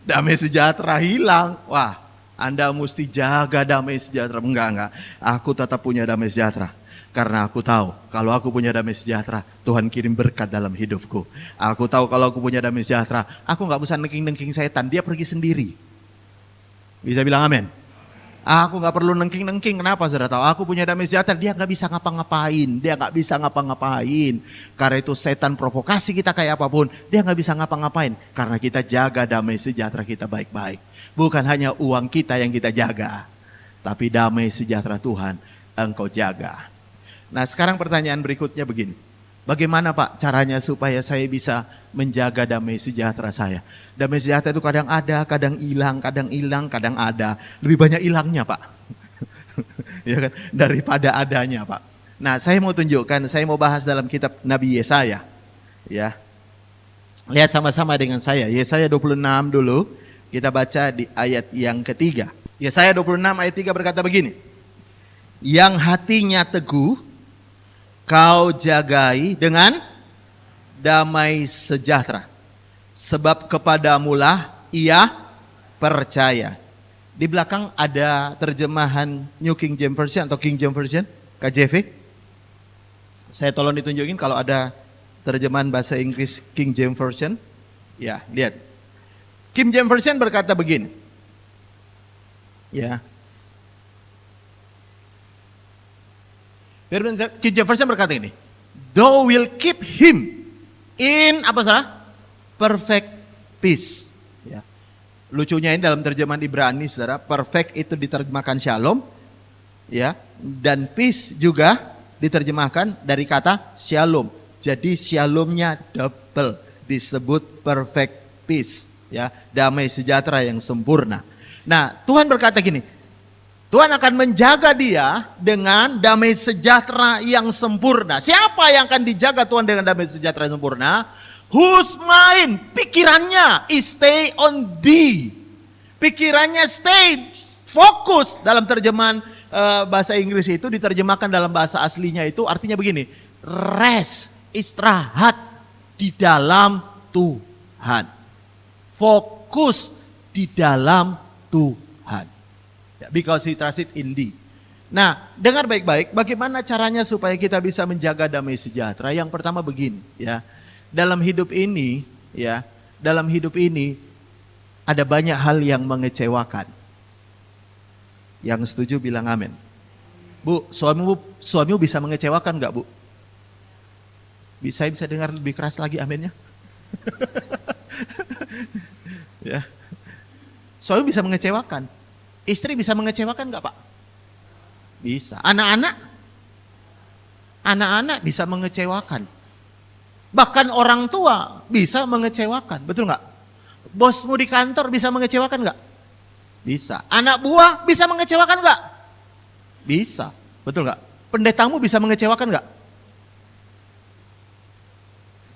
Damai sejahtera hilang. Wah, Anda mesti jaga damai sejahtera. Enggak. Aku tetap punya damai sejahtera. Karena aku tahu kalau aku punya damai sejahtera, Tuhan kirim berkat dalam hidupku. Aku tahu kalau aku punya damai sejahtera, aku gak usah nengking-nengking setan, dia pergi sendiri. Bisa bilang amin? Aku gak perlu nengking-nengking, kenapa saudara tahu? Aku punya damai sejahtera, dia gak bisa ngapa-ngapain. Karena itu setan provokasi kita kayak apapun, dia gak bisa ngapa-ngapain. Karena kita jaga damai sejahtera kita baik-baik. Bukan hanya uang kita yang kita jaga, tapi damai sejahtera Tuhan engkau jaga. Nah sekarang pertanyaan berikutnya begini. Bagaimana Pak caranya supaya saya bisa menjaga damai sejahtera saya? Damai sejahtera itu kadang ada, kadang hilang, kadang ada. Lebih banyak hilangnya Pak. Ya kan? Daripada adanya, Pak. Nah, saya mau tunjukkan, saya mau bahas dalam kitab Nabi Yesaya. Ya. Lihat sama-sama dengan saya. Yesaya 26 dulu. Kita baca di ayat yang ketiga. Yesaya 26 ayat 3 berkata begini. Yang hatinya teguh, kau jagai dengan damai sejahtera. Sebab kepadamulah ia percaya. Di belakang ada terjemahan New King James Version atau King James Version, KJV. Saya tolong ditunjukin kalau ada terjemahan bahasa Inggris King James Version. Ya, lihat. King James Version berkata begini. Ya. King James Version berkata ini. Thou will keep him in apa salah? Perfect peace. Ya. Lucunya ini dalam terjemahan Ibrani, saudara, perfect itu diterjemahkan shalom, ya, dan peace juga diterjemahkan dari kata shalom. Jadi shalomnya double, disebut perfect peace, ya, damai sejahtera yang sempurna. Nah, Tuhan berkata gini, Tuhan akan menjaga dia dengan damai sejahtera yang sempurna. Siapa yang akan dijaga Tuhan dengan damai sejahtera yang sempurna? Whose mind, pikirannya stay on thee. Pikirannya stay, fokus. Dalam terjemahan bahasa Inggris itu diterjemahkan dalam bahasa aslinya itu artinya begini. Rest, istirahat di dalam Tuhan. Fokus di dalam Tuhan. Because he trusted in thee. Nah, dengar baik-baik, bagaimana caranya supaya kita bisa menjaga damai sejahtera? Yang pertama begini, ya. Dalam hidup ini, ya, dalam hidup ini ada banyak hal yang mengecewakan. Yang setuju bilang amin. Bu, suamimu bisa mengecewakan nggak, Bu? Bisa dengar lebih keras lagi aminnya? Ya. Suami bisa mengecewakan. Istri bisa mengecewakan nggak, Pak? Bisa. Anak-anak bisa mengecewakan. Bahkan orang tua bisa mengecewakan, betul nggak? Bosmu di kantor bisa mengecewakan nggak? Bisa. Anak buah bisa mengecewakan nggak? Bisa, betul nggak? Pendetamu bisa mengecewakan nggak?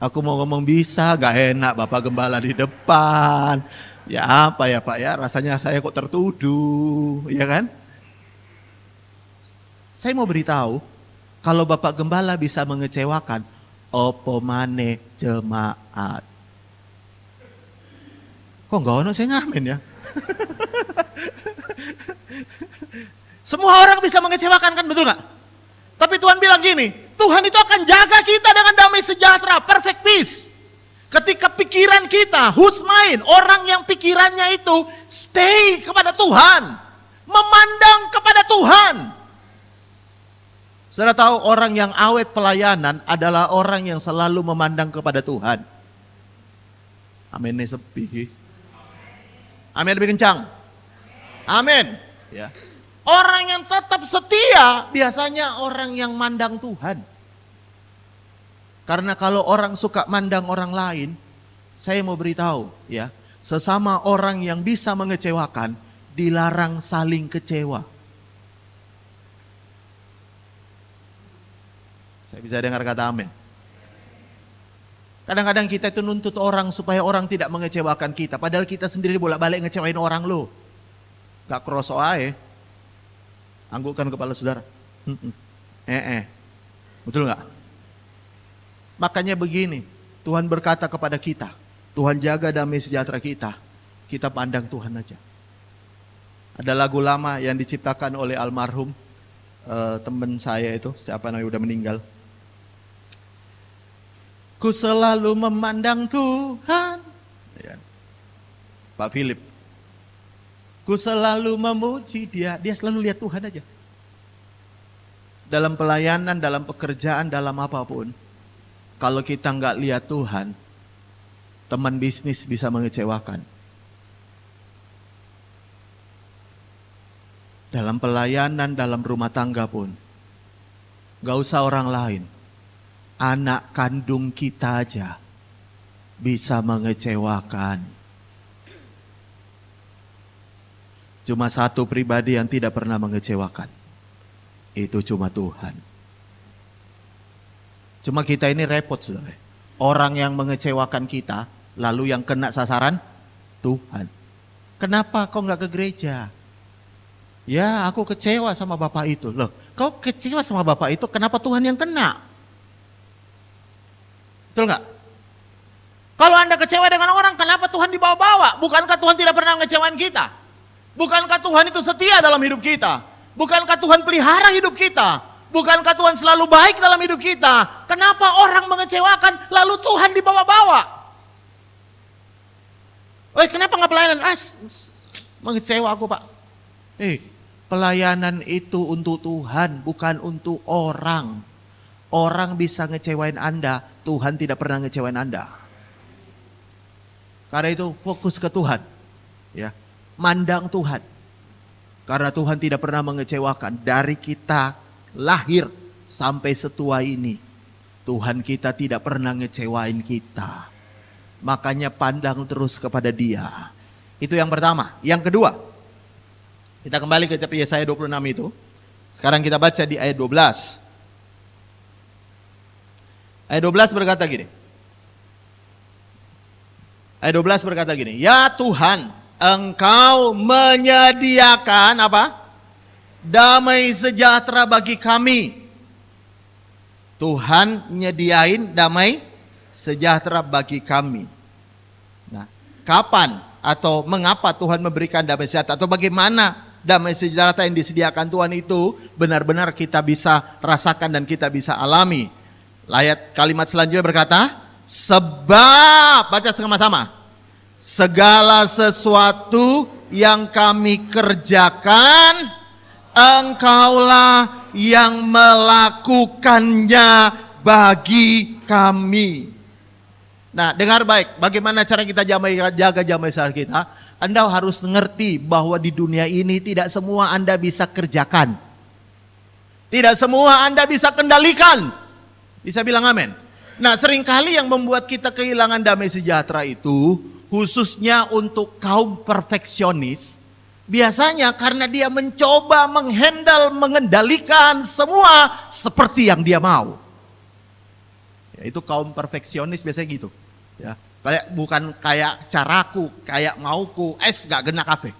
Aku mau ngomong bisa, gak enak Bapak Gembala di depan. Ya apa ya Pak ya, rasanya saya kok tertuduh, ya kan? Saya mau beritahu, kalau Bapak Gembala bisa mengecewakan, opo mane jemaat. Kok enggak ono saya ngamen ya? Semua orang bisa mengecewakan kan, betul nggak? Tapi Tuhan bilang gini, Tuhan itu akan jaga kita dengan damai sejahtera, perfect peace. Ketika pikiran kita, whose mind, orang yang pikirannya itu stay kepada Tuhan, memandang kepada Tuhan. Saudara tahu orang yang awet pelayanan adalah orang yang selalu memandang kepada Tuhan. Amin, nih sepi. Amin lebih kencang. Amin. Ya. Orang yang tetap setia biasanya orang yang mandang Tuhan. Karena kalau orang suka mandang orang lain, saya mau beritahu ya, sesama orang yang bisa mengecewakan dilarang saling kecewa. Saya bisa dengar kata amin. Kadang-kadang kita itu nuntut orang supaya orang tidak mengecewakan kita. Padahal kita sendiri bolak-balik ngecewain orang lo. Gak kroso aja. Anggukkan kepala saudara. Betul gak? Makanya begini. Tuhan berkata kepada kita. Tuhan jaga damai sejahtera kita. Kita pandang Tuhan aja. Ada lagu lama yang diciptakan oleh almarhum teman saya itu. Siapa namanya udah meninggal. Ku selalu memandang Tuhan. Ya. Pak Philip. Ku selalu memuji dia. Dia selalu lihat Tuhan aja. Dalam pelayanan, dalam pekerjaan, dalam apapun. Kalau kita nggak lihat Tuhan, teman bisnis bisa mengecewakan. Dalam pelayanan, dalam rumah tangga pun. Nggak usah orang lain. Anak kandung kita aja bisa mengecewakan. Cuma satu pribadi yang tidak pernah mengecewakan. Itu cuma Tuhan. Cuma kita ini repot, saudara. Orang yang mengecewakan kita, lalu yang kena sasaran Tuhan. Kenapa kau nggak ke gereja? Ya, aku kecewa sama bapak itu. Loh, kau kecewa sama bapak itu, kenapa Tuhan yang kena? Betul nggak? Kalau Anda kecewa dengan orang, kenapa Tuhan dibawa-bawa? Bukankah Tuhan tidak pernah ngecewain kita? Bukankah Tuhan itu setia dalam hidup kita? Bukankah Tuhan pelihara hidup kita? Bukankah Tuhan selalu baik dalam hidup kita? Kenapa orang mengecewakan, lalu Tuhan dibawa-bawa? Kenapa nggak pelayanan? Mengecewa aku, Pak. Pelayanan itu untuk Tuhan, bukan untuk orang. Orang bisa ngecewain Anda, Tuhan tidak pernah ngecewain Anda. Karena itu fokus ke Tuhan. Ya, mandang Tuhan. Karena Tuhan tidak pernah mengecewakan. Dari kita lahir sampai setua ini, Tuhan kita tidak pernah ngecewain kita. Makanya pandang terus kepada Dia. Itu yang pertama. Yang kedua, kita kembali ke Yesaya 26 itu. Sekarang kita baca di ayat 12. Ayat 12 berkata gini. Ayat 12 berkata gini, ya Tuhan, Engkau menyediakan apa? Damai sejahtera bagi kami. Tuhan nyediain damai sejahtera bagi kami. Nah, kapan atau mengapa Tuhan memberikan damai sejahtera? Atau bagaimana damai sejahtera yang disediakan Tuhan itu benar-benar kita bisa rasakan dan kita bisa alami? Ayat kalimat selanjutnya berkata, sebab, baca sama-sama, segala sesuatu yang kami kerjakan, Engkaulah yang melakukannya bagi kami. Nah, dengar baik, bagaimana cara kita jaga damai sejahtera kita? Anda harus mengerti bahwa di dunia ini tidak semua Anda bisa kerjakan. Tidak semua Anda bisa kendalikan. Bisa bilang amin. Nah, seringkali yang membuat kita kehilangan damai sejahtera itu, khususnya untuk kaum perfeksionis, biasanya karena dia mencoba menghandle, mengendalikan semua seperti yang dia mau. Ya, itu kaum perfeksionis biasanya gitu. Ya, bukan kayak caraku, kayak mauku, gak gena kabeh.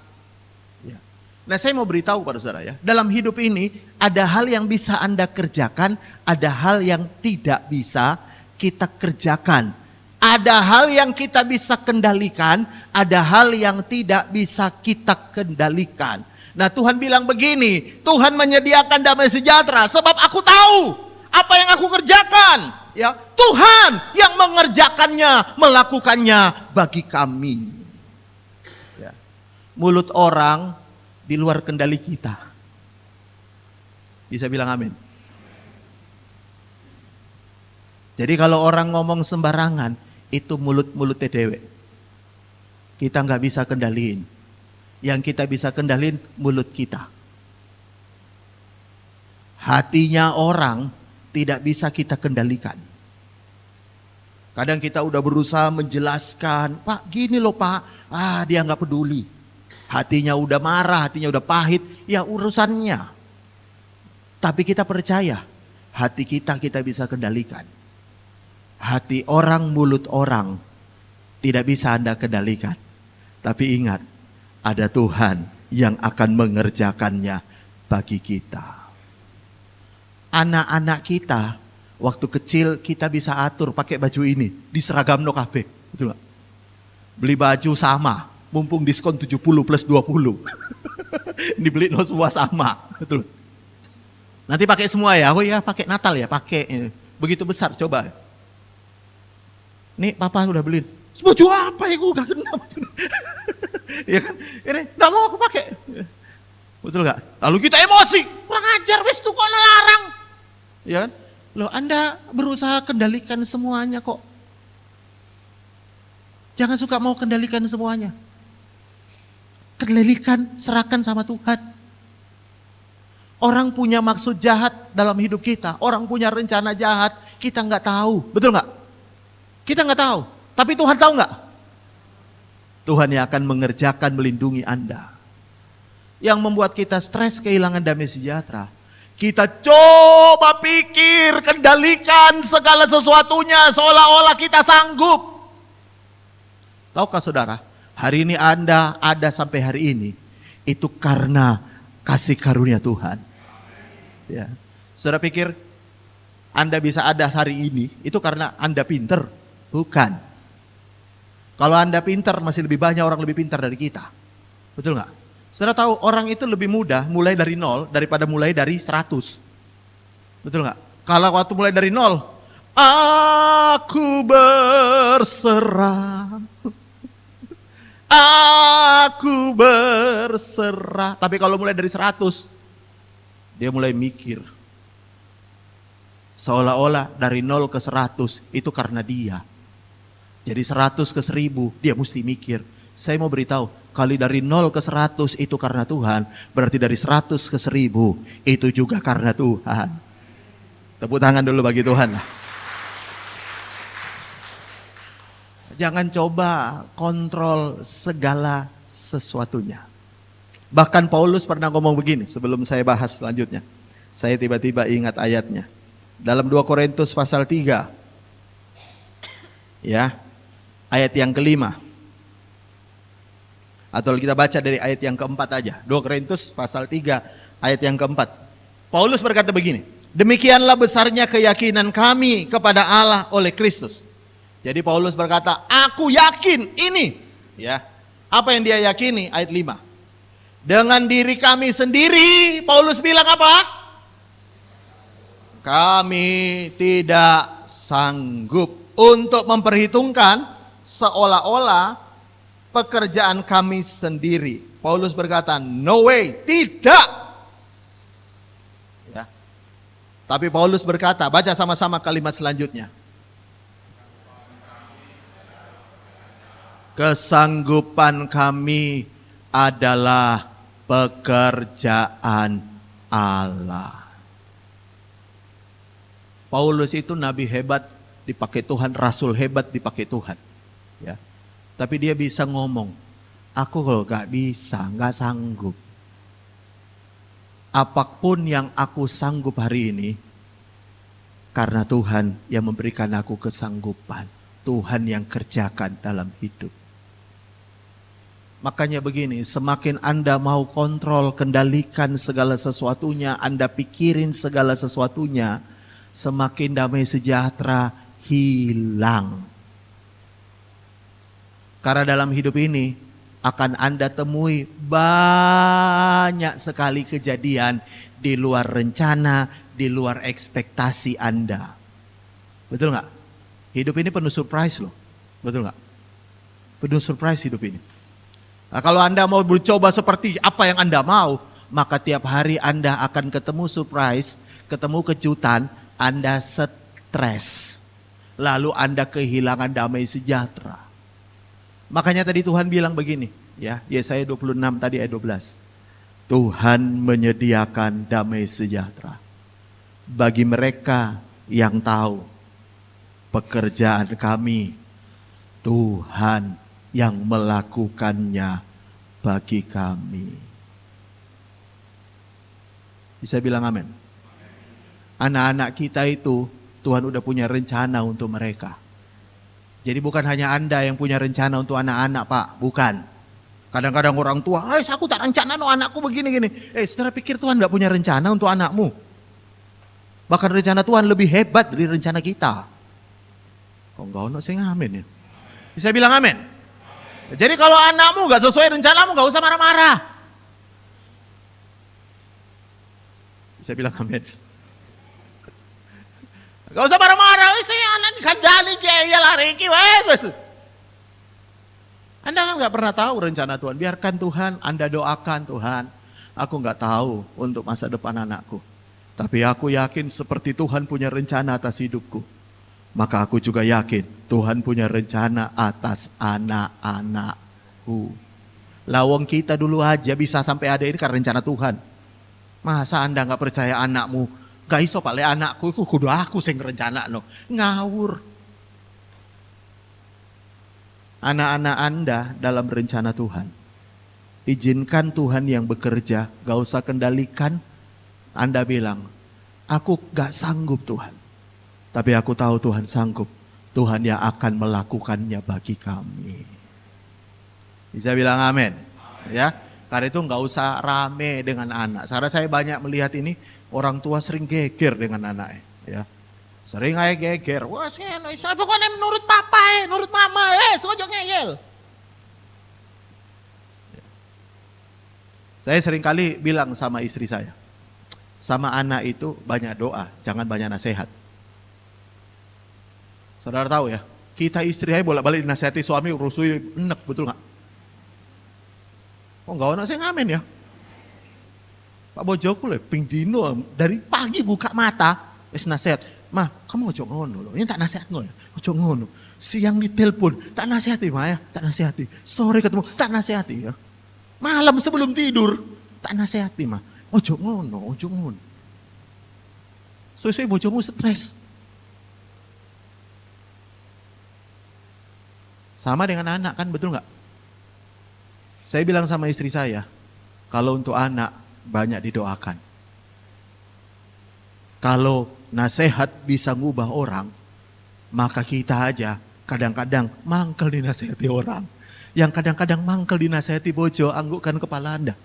Ya. Nah, saya mau beritahu pada saudara ya, dalam hidup ini ada hal yang bisa Anda kerjakan, ada hal yang tidak bisa kita kerjakan. Ada hal yang kita bisa kendalikan, ada hal yang tidak bisa kita kendalikan. Nah, Tuhan bilang begini, Tuhan menyediakan damai sejahtera sebab aku tahu apa yang aku kerjakan. Ya, Tuhan yang mengerjakannya, melakukannya bagi kami. Ya. Mulut orang di luar kendali kita. Bisa bilang amin. Jadi kalau orang ngomong sembarangan, itu mulut-mulutnya dewe. Kita nggak bisa kendaliin. Yang kita bisa kendaliin mulut kita. Hatinya orang tidak bisa kita kendalikan. Kadang kita udah berusaha menjelaskan, Pak gini loh Pak, dia nggak peduli. Hatinya udah marah, hatinya udah pahit, ya urusannya. Tapi kita percaya, hati kita bisa kendalikan. Hati orang, mulut orang tidak bisa Anda kendalikan. Tapi ingat, ada Tuhan yang akan mengerjakannya bagi kita. Anak-anak kita, waktu kecil kita bisa atur pakai baju ini, diseragam no kabeh, betul gak? Beli baju sama, mumpung diskon 70 plus 20. Dibeli no semua sama, betul. Nanti pakai semua ya, oh ya pakai Natal ya, pakai. Begitu besar, coba. Nih papa udah beliin. Baju apa ya, gue gak kena. Ya kan, ini gak mau aku pakai. Betul gak? Lalu kita emosi, kurang ajar wis tuh kok larang. Ya kan? Loh, Anda berusaha kendalikan semuanya kok. Jangan suka mau kendalikan semuanya. Kendalikan, serahkan sama Tuhan. Orang punya maksud jahat dalam hidup kita. Orang punya rencana jahat, kita nggak tahu. Betul nggak? Kita nggak tahu. Tapi Tuhan tahu nggak? Tuhan yang akan mengerjakan, melindungi Anda. Yang membuat kita stres kehilangan damai sejahtera, Kita coba pikir, kendalikan segala sesuatunya seolah-olah kita sanggup. Tahukah saudara, hari ini Anda ada sampai hari ini, itu karena kasih karunia Tuhan. Ya. Saudara pikir Anda bisa ada hari ini, itu karena Anda pinter? Bukan. Kalau Anda pinter, masih lebih banyak orang lebih pintar dari kita. Betul nggak? Saudara tahu orang itu lebih mudah mulai dari 0 daripada mulai dari 100. Betul nggak? Kalau waktu mulai dari 0, aku berserah. Aku berserah. Tapi kalau mulai dari 100, dia mulai mikir. Seolah-olah dari 0 ke 100 itu karena dia. Jadi 100 ke 1000 dia mesti mikir. Saya mau beritahu, kali dari 0 ke 100 itu karena Tuhan, berarti dari 100 ke 1000 itu juga karena Tuhan. Tepuk tangan dulu bagi Tuhan. Jangan coba kontrol segala sesuatunya. Bahkan Paulus pernah ngomong begini sebelum saya bahas selanjutnya. Saya tiba-tiba ingat ayatnya. Dalam 2 Korintus pasal 3. Ya. Ayat yang kelima. Atau kita baca dari ayat yang keempat aja. 2 Korintus pasal 3 ayat yang keempat. Paulus berkata begini. Demikianlah besarnya keyakinan kami kepada Allah oleh Kristus. Jadi Paulus berkata, aku yakin ini. Ya. Apa yang dia yakini? Ayat 5. Dengan diri kami sendiri, Paulus bilang apa? Kami tidak sanggup untuk memperhitungkan seolah-olah pekerjaan kami sendiri. Paulus berkata, no way, tidak. Ya. Tapi Paulus berkata, baca sama-sama kalimat selanjutnya. Kesanggupan kami adalah pekerjaan Allah. Paulus itu nabi hebat dipakai Tuhan, rasul hebat dipakai Tuhan. Ya. Tapi dia bisa ngomong, aku kalau gak bisa, gak sanggup. Apapun yang aku sanggup hari ini, karena Tuhan yang memberikan aku kesanggupan. Tuhan yang kerjakan dalam hidup. Makanya begini, semakin Anda mau kontrol, kendalikan segala sesuatunya, Anda pikirin segala sesuatunya, semakin damai sejahtera hilang. Karena dalam hidup ini akan Anda temui banyak sekali kejadian di luar rencana, di luar ekspektasi Anda. Betul nggak? Hidup ini penuh surprise loh. Betul nggak? Penuh surprise hidup ini. Nah, kalau Anda mau mencoba seperti apa yang Anda mau, maka tiap hari Anda akan ketemu surprise, ketemu kejutan, Anda stres. Lalu Anda kehilangan damai sejahtera. Makanya tadi Tuhan bilang begini, ya, Yesaya 26 tadi ayat 12. Tuhan menyediakan damai sejahtera bagi mereka yang tahu pekerjaan kami, Tuhan yang melakukannya bagi kami. Bisa bilang amin? Anak-anak kita itu Tuhan udah punya rencana untuk mereka. Jadi bukan hanya Anda yang punya rencana untuk anak-anak, Pak. Bukan. Kadang-kadang orang tua, aku tak rencana no anakku begini-gini. Saudara pikir Tuhan gak punya rencana untuk anakmu? Bahkan rencana Tuhan lebih hebat dari rencana kita. Kok gak ono sing amin ya? Bisa bilang amin? Jadi kalau anakmu gak sesuai rencanamu, gak usah marah-marah. Bisa bilang amin? Gak usah marah-marah, saya anak dikandani kaya lari wes. Anda kan gak pernah tahu rencana Tuhan. Biarkan Tuhan, Anda doakan Tuhan. Aku gak tahu untuk masa depan anakku. Tapi aku yakin seperti Tuhan punya rencana atas hidupku. Maka aku juga yakin Tuhan punya rencana atas anak-anakku. Lawang kita dulu aja bisa sampai ada ini karena rencana Tuhan. Masa Anda gak percaya anakmu? Gak iso pak, le anakku itu kudu aku sing rencana no. Ngawur. Anak-anak Anda dalam rencana Tuhan. Izinkan Tuhan yang bekerja, gak usah kendalikan. Anda bilang, Aku gak sanggup Tuhan. Tapi aku tahu Tuhan sanggup. Tuhan yang akan melakukannya bagi kami. Bisa bilang amin? Ya, karena itu nggak usah rame dengan anak. Karena saya banyak melihat ini orang tua sering geger dengan anaknya. Ya, sering aja geger. Wah, saya pokoknya menurut papa, nurut mama, sojo ngeyel. Saya sering kali bilang sama istri saya, sama anak itu banyak doa, jangan banyak nasihat. Saudara tahu ya, kita istri aja bolak-balik dinasihati suami rusui enek, betul nggak? Oh nggak, saya ngamen ya. Pak bojoku le, ping dino dari pagi buka mata, wis nasihat. Mah, kamu ojo ngono loh. Ini tak nasihat ngono ya. Ojo ngono. Siang ditelepon, tak nasihati mah ya, tak nasihati. Sore ketemu, tak nasihati ya. Malam sebelum tidur, tak nasihati mah. Ojo ngono, ojo ngono. Suwe-suwe bojomu stres. Sama dengan anak kan, betul nggak? Saya bilang sama istri saya, kalau untuk anak banyak didoakan. Kalau nasihat bisa ngubah orang, maka kita aja kadang-kadang mangkel dinasihati orang. Yang kadang-kadang mangkel dinasihati bojo, anggukkan kepala Anda.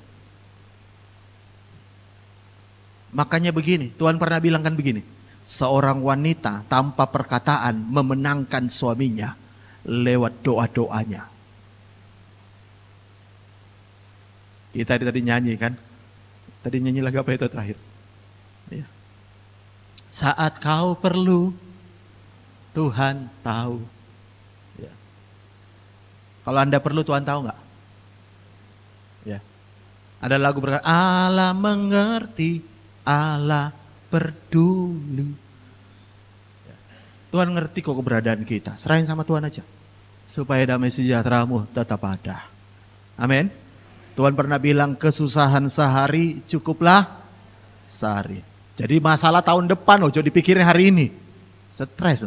Makanya begini, Tuhan pernah bilang kan begini, seorang wanita tanpa perkataan memenangkan suaminya lewat doa-doanya. Kita tadi nyanyi kan? Tadi nyanyi lagu apa itu terakhir? Ya. Saat kau perlu, Tuhan tahu. Ya. Kalau Anda perlu, Tuhan tahu nggak? Ya. Ada lagu berkata, Allah mengerti, Allah peduli. Ya. Tuhan ngerti kok keberadaan kita. Serahin sama Tuhan aja. Supaya damai sejahteramu tetap ada. Amin. Tuhan pernah bilang kesusahan sehari cukuplah sehari. Jadi masalah tahun depan ojo dipikirin hari ini. Stres.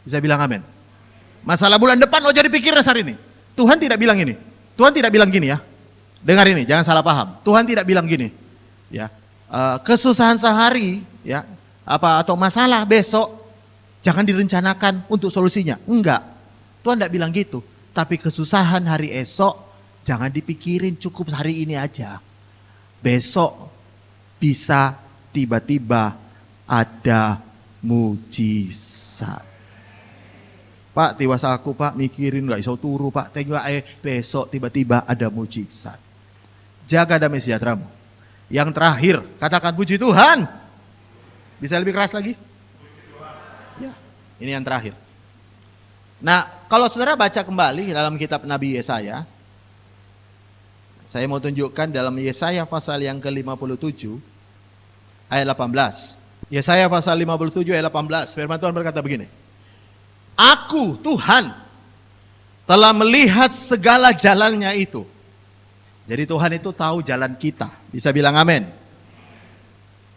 Bisa bilang amin. Masalah bulan depan ojo dipikirin hari ini. Tuhan tidak bilang ini. Tuhan tidak bilang gini ya. Dengar ini, jangan salah paham. Tuhan tidak bilang gini. Ya. Kesusahan sehari ya, atau masalah besok jangan direncanakan untuk solusinya. Enggak. Tuhan tidak bilang gitu. Tapi kesusahan hari esok jangan dipikirin, cukup hari ini aja. Besok bisa tiba-tiba ada mujizat. Pak, tiwas aku Pak mikirin gak iso turu Pak. Tengok besok tiba-tiba ada mujizat. Jaga damai sejahteramu. Yang terakhir, katakan puji Tuhan. Bisa lebih keras lagi? Ya, ini yang terakhir. Nah, kalau saudara baca kembali dalam kitab Nabi Yesaya, saya mau tunjukkan dalam Yesaya pasal yang ke-57 ayat 18. Yesaya pasal 57 ayat 18. Firman Tuhan berkata begini. Aku Tuhan telah melihat segala jalannya itu. Jadi Tuhan itu tahu jalan kita. Bisa bilang amin.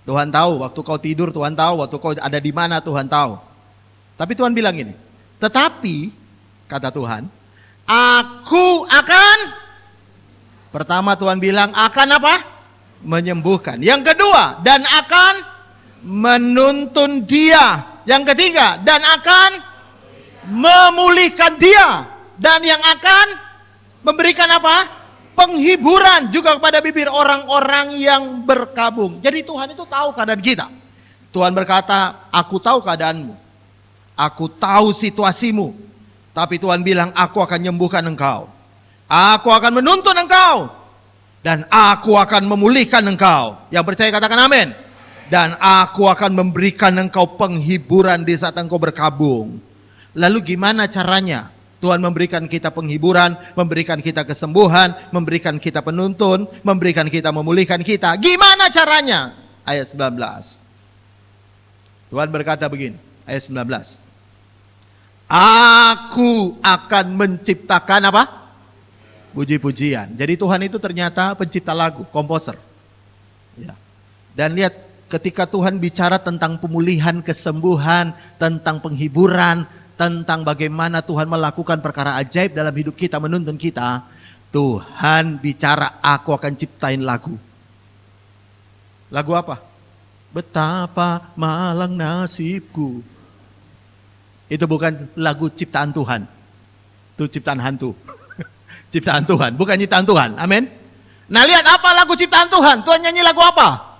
Tuhan tahu waktu kau tidur, Tuhan tahu waktu kau ada di mana, Tuhan tahu. Tapi Tuhan bilang gini. Tetapi kata Tuhan, aku akan, pertama Tuhan bilang akan apa? Menyembuhkan. Yang kedua, dan akan menuntun dia. Yang ketiga, dan akan memulihkan dia. Dan yang akan memberikan apa? Penghiburan juga kepada bibir orang-orang yang berkabung. Jadi Tuhan itu tahu keadaan kita. Tuhan berkata, aku tahu keadaanmu. Aku tahu situasimu. Tapi Tuhan bilang, aku akan menyembuhkan engkau. Aku akan menuntun engkau. Dan aku akan memulihkan engkau. Yang percaya katakan amin. Dan aku akan memberikan engkau penghiburan di saat engkau berkabung. Lalu gimana caranya? Tuhan memberikan kita penghiburan, memberikan kita kesembuhan, memberikan kita penuntun, memberikan kita memulihkan kita. Gimana caranya? Ayat 19. Tuhan berkata begini, ayat 19. Aku akan menciptakan apa? Puji-pujian. Jadi Tuhan itu ternyata pencipta lagu, komposer. Ya. Dan lihat ketika Tuhan bicara tentang pemulihan, kesembuhan, tentang penghiburan, tentang bagaimana Tuhan melakukan perkara ajaib dalam hidup kita, menuntun kita, Tuhan bicara, aku akan ciptain lagu. Lagu apa? betapa malang nasibku. Itu bukan lagu ciptaan Tuhan. Itu ciptaan hantu. Ciptaan Tuhan, bukan ciptaan Tuhan. Amin. Nah, lihat apa lagu ciptaan Tuhan. Tuhan nyanyi lagu apa?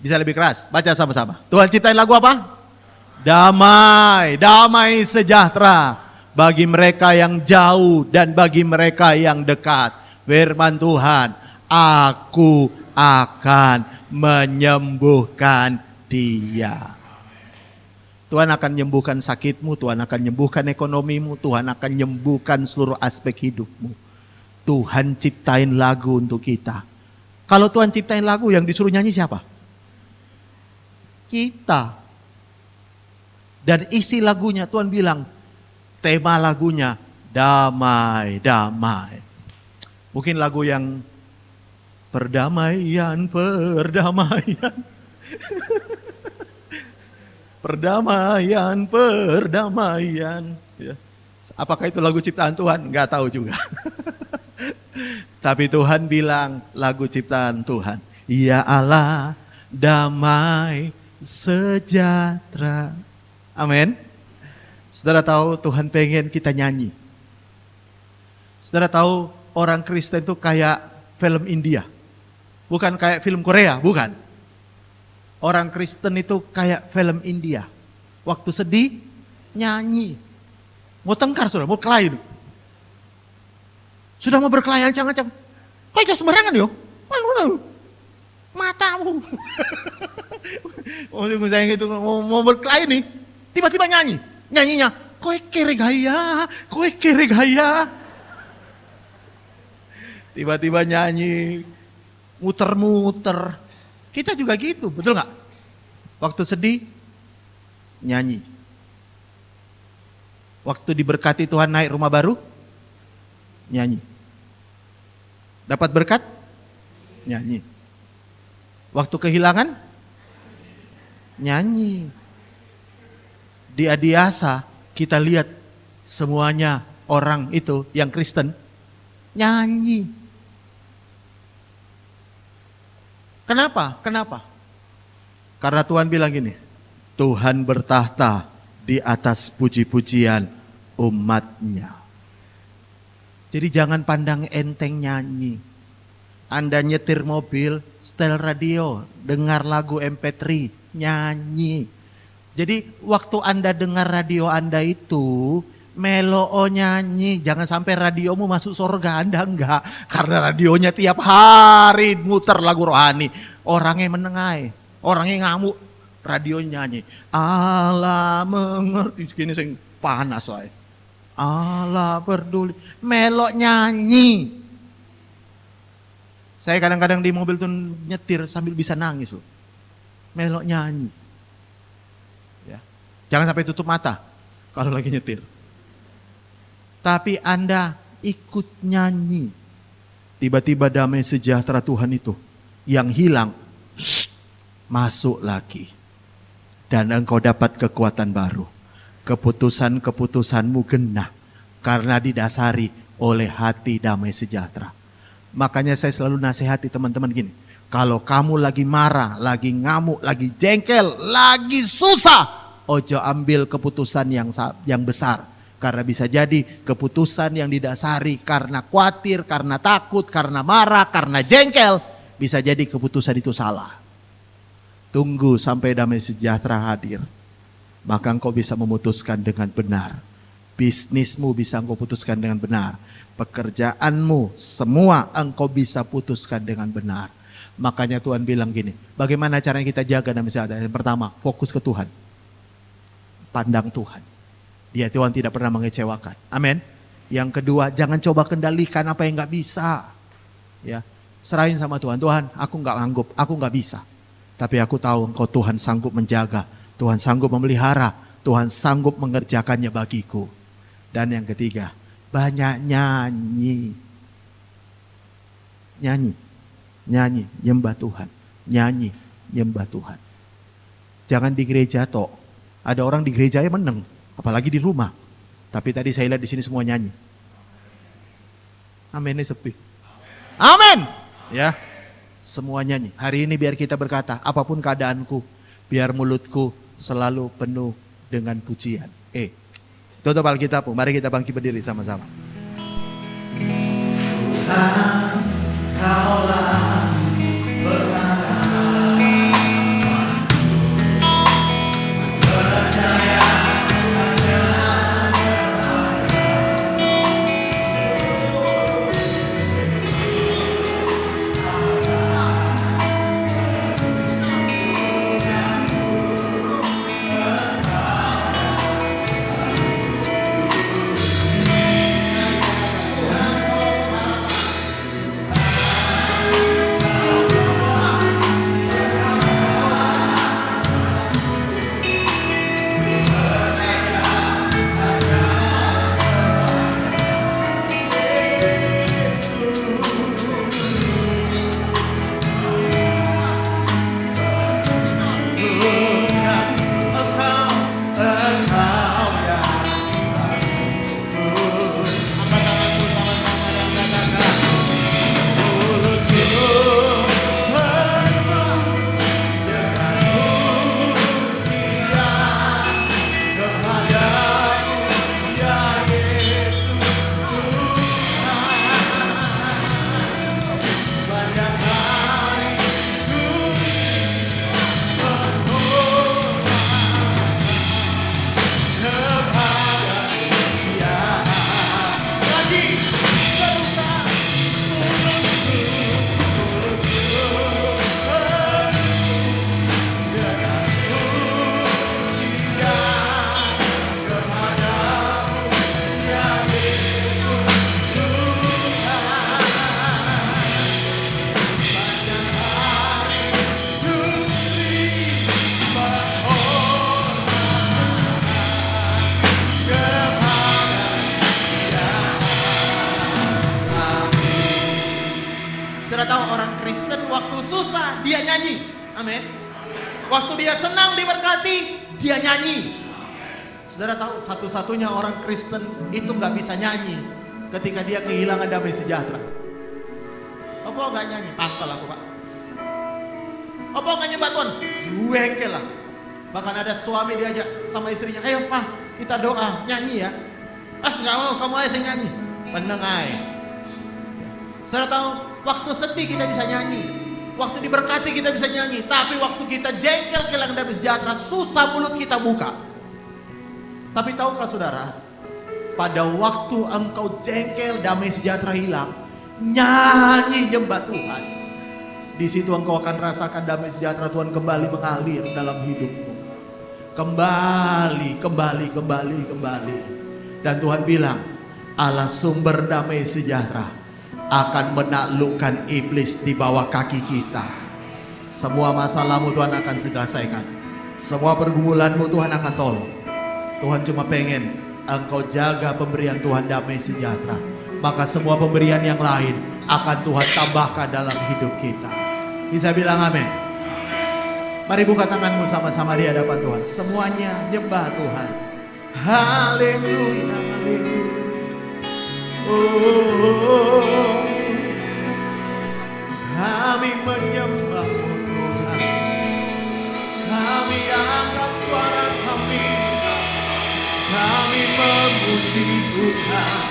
Bisa lebih keras, baca sama-sama. Tuhan ciptain lagu apa? Damai, damai sejahtera bagi mereka yang jauh dan bagi mereka yang dekat. Firman Tuhan, aku akan menyembuhkan dia. Tuhan akan menyembuhkan sakitmu, Tuhan akan menyembuhkan ekonomimu, Tuhan akan menyembuhkan seluruh aspek hidupmu. Tuhan ciptain lagu untuk kita. Kalau Tuhan ciptain lagu, yang disuruh nyanyi siapa? Kita. Dan isi lagunya Tuhan bilang, tema lagunya damai, damai. Mungkin lagu yang perdamaian, perdamaian. Perdamaian, perdamaian. Ya. Apakah itu lagu ciptaan Tuhan? Enggak tahu juga. Tapi Tuhan bilang lagu ciptaan Tuhan. Ya Allah, damai sejahtera. Amin. Saudara tahu Tuhan pengen kita nyanyi. Saudara tahu orang Kristen itu kayak film India. Bukan kayak film Korea, bukan. Orang Kristen itu kayak film India. Waktu sedih, nyanyi. Mau tengkar saudara, mau kelahi. Sudah mau berkelahi ancang-ancang. Kok itu sembarangan yo? Malu. Matamu. Oh, saya itu mau berkelahi nih. Tiba-tiba nyanyi. Nyanyinya, koe kere gaya, koe kere gaya. Tiba-tiba nyanyi, muter-muter. Kita juga gitu, betul nggak? Waktu sedih, nyanyi. Waktu diberkati Tuhan naik rumah baru, nyanyi. Dapat berkat, nyanyi. Waktu kehilangan, nyanyi. Di Adiasa kita lihat semuanya orang itu yang Kristen, nyanyi. Kenapa? Kenapa? Karena Tuhan bilang gini, Tuhan bertahta di atas puji-pujian umatnya. Jadi jangan pandang enteng nyanyi. Anda nyetir mobil, setel radio, dengar lagu MP3, nyanyi. Jadi waktu Anda dengar radio Anda itu, meloo nyanyi, jangan sampai radiomu masuk surga, Anda enggak. Karena radionya tiap hari muter lagu rohani. Orangnya menengai, orangnya ngamuk, radio nyanyi. Allah mengerti, segini sing panas woy. Allah peduli, melok nyanyi. Saya kadang-kadang di mobil tuh nyetir sambil bisa nangis loh. Melok nyanyi. Ya. Jangan sampai tutup mata kalau lagi nyetir. Tapi Anda ikut nyanyi. Tiba-tiba damai sejahtera Tuhan itu yang hilang, masuk lagi. Dan engkau dapat kekuatan baru. Keputusan-keputusanmu genah. Karena didasari oleh hati damai sejahtera. Makanya saya selalu nasihati teman-teman gini. Kalau kamu lagi marah, lagi ngamuk, lagi jengkel, lagi susah. Ojo ambil keputusan yang besar. Karena bisa jadi keputusan yang didasari karena khawatir, karena takut, karena marah, karena jengkel. Bisa jadi keputusan itu salah. Tunggu sampai damai sejahtera hadir. Maka engkau bisa memutuskan dengan benar. Bisnismu bisa engkau putuskan dengan benar. Pekerjaanmu semua engkau bisa putuskan dengan benar. Makanya Tuhan bilang gini. Bagaimana caranya kita jaga damai sejahtera? Yang pertama, fokus ke Tuhan. Pandang Tuhan. Dia Tuhan tidak pernah mengecewakan. Amin. Yang kedua, jangan coba kendalikan apa yang gak bisa. Ya, serahin sama Tuhan. Tuhan, aku gak nganggup, aku gak bisa. Tapi aku tahu engkau Tuhan sanggup menjaga. Tuhan sanggup memelihara. Tuhan sanggup mengerjakannya bagiku. Dan yang ketiga, banyak nyanyi. Nyanyi. Nyanyi, nyembah Tuhan. Nyanyi, nyembah Tuhan. Jangan di gereja toh. Ada orang di gereja yang menang. Apalagi di rumah. Tapi tadi saya lihat di sini semua nyanyi. Amin, ini sepi. Amin. Ya. Semua nyanyi. Hari ini biar kita berkata, apapun keadaanku, biar mulutku selalu penuh dengan pujian. Tutup Alkitabmu, mari kita bangkit berdiri sama-sama. Tuhan, Kaulah dia nyanyi. Amin. Waktu dia senang diberkati, dia nyanyi. Saudara tahu satu-satunya orang Kristen itu nggak bisa nyanyi ketika dia kehilangan damai sejahtera. Apa nggak nyanyi? Pangkal aku pak. Apa nggak nyembah Tuhan? Zuengkel lah. Bahkan ada suami diajak sama istrinya, ayo pak kita doa nyanyi ya. Nggak mau, kamu aja yang nyanyi. Pendengai. Saudara tahu waktu sedih kita bisa nyanyi. Waktu diberkati kita bisa nyanyi, tapi waktu kita jengkel kehilangan damai sejahtera, susah mulut kita buka. Tapi tahukah saudara, pada waktu engkau jengkel damai sejahtera hilang, nyanyi nyembah Tuhan, di situ engkau akan rasakan damai sejahtera Tuhan kembali mengalir dalam hidupmu. Kembali. Dan Tuhan bilang, Allah sumber damai sejahtera akan menaklukkan iblis di bawah kaki kita. Semua masalahmu Tuhan akan selesaikan. Semua pergumulanmu Tuhan akan tolong. Tuhan cuma pengen engkau jaga pemberian Tuhan damai sejahtera. Maka semua pemberian yang lain akan Tuhan tambahkan dalam hidup kita. Bisa bilang amin? Mari buka tanganmu sama-sama di hadapan Tuhan. Semuanya nyembah Tuhan. Haleluya, haleluya. Oh, kami menyembah-Mu Tuhan. Kami angkat suara kami memuji Tuhan.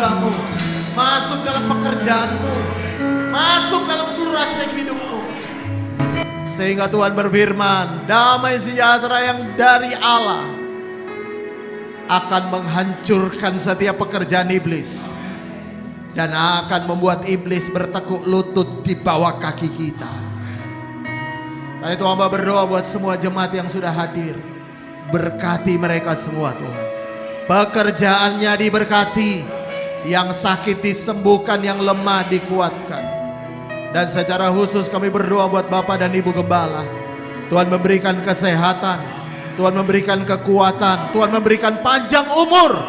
keluargamu, masuk dalam pekerjaanmu, masuk dalam seluruh aspek hidupmu. Sehingga Tuhan berfirman, damai sejahtera yang dari Allah akan menghancurkan setiap pekerjaan iblis dan akan membuat iblis bertekuk lutut di bawah kaki kita. Karena itu hamba berdoa buat semua jemaat yang sudah hadir, berkati mereka semua Tuhan. Pekerjaannya diberkati, yang sakit disembuhkan, yang lemah dikuatkan. Dan secara khusus kami berdoa buat Bapak dan Ibu Gembala. Tuhan memberikan kesehatan, Tuhan memberikan kekuatan, Tuhan memberikan panjang umur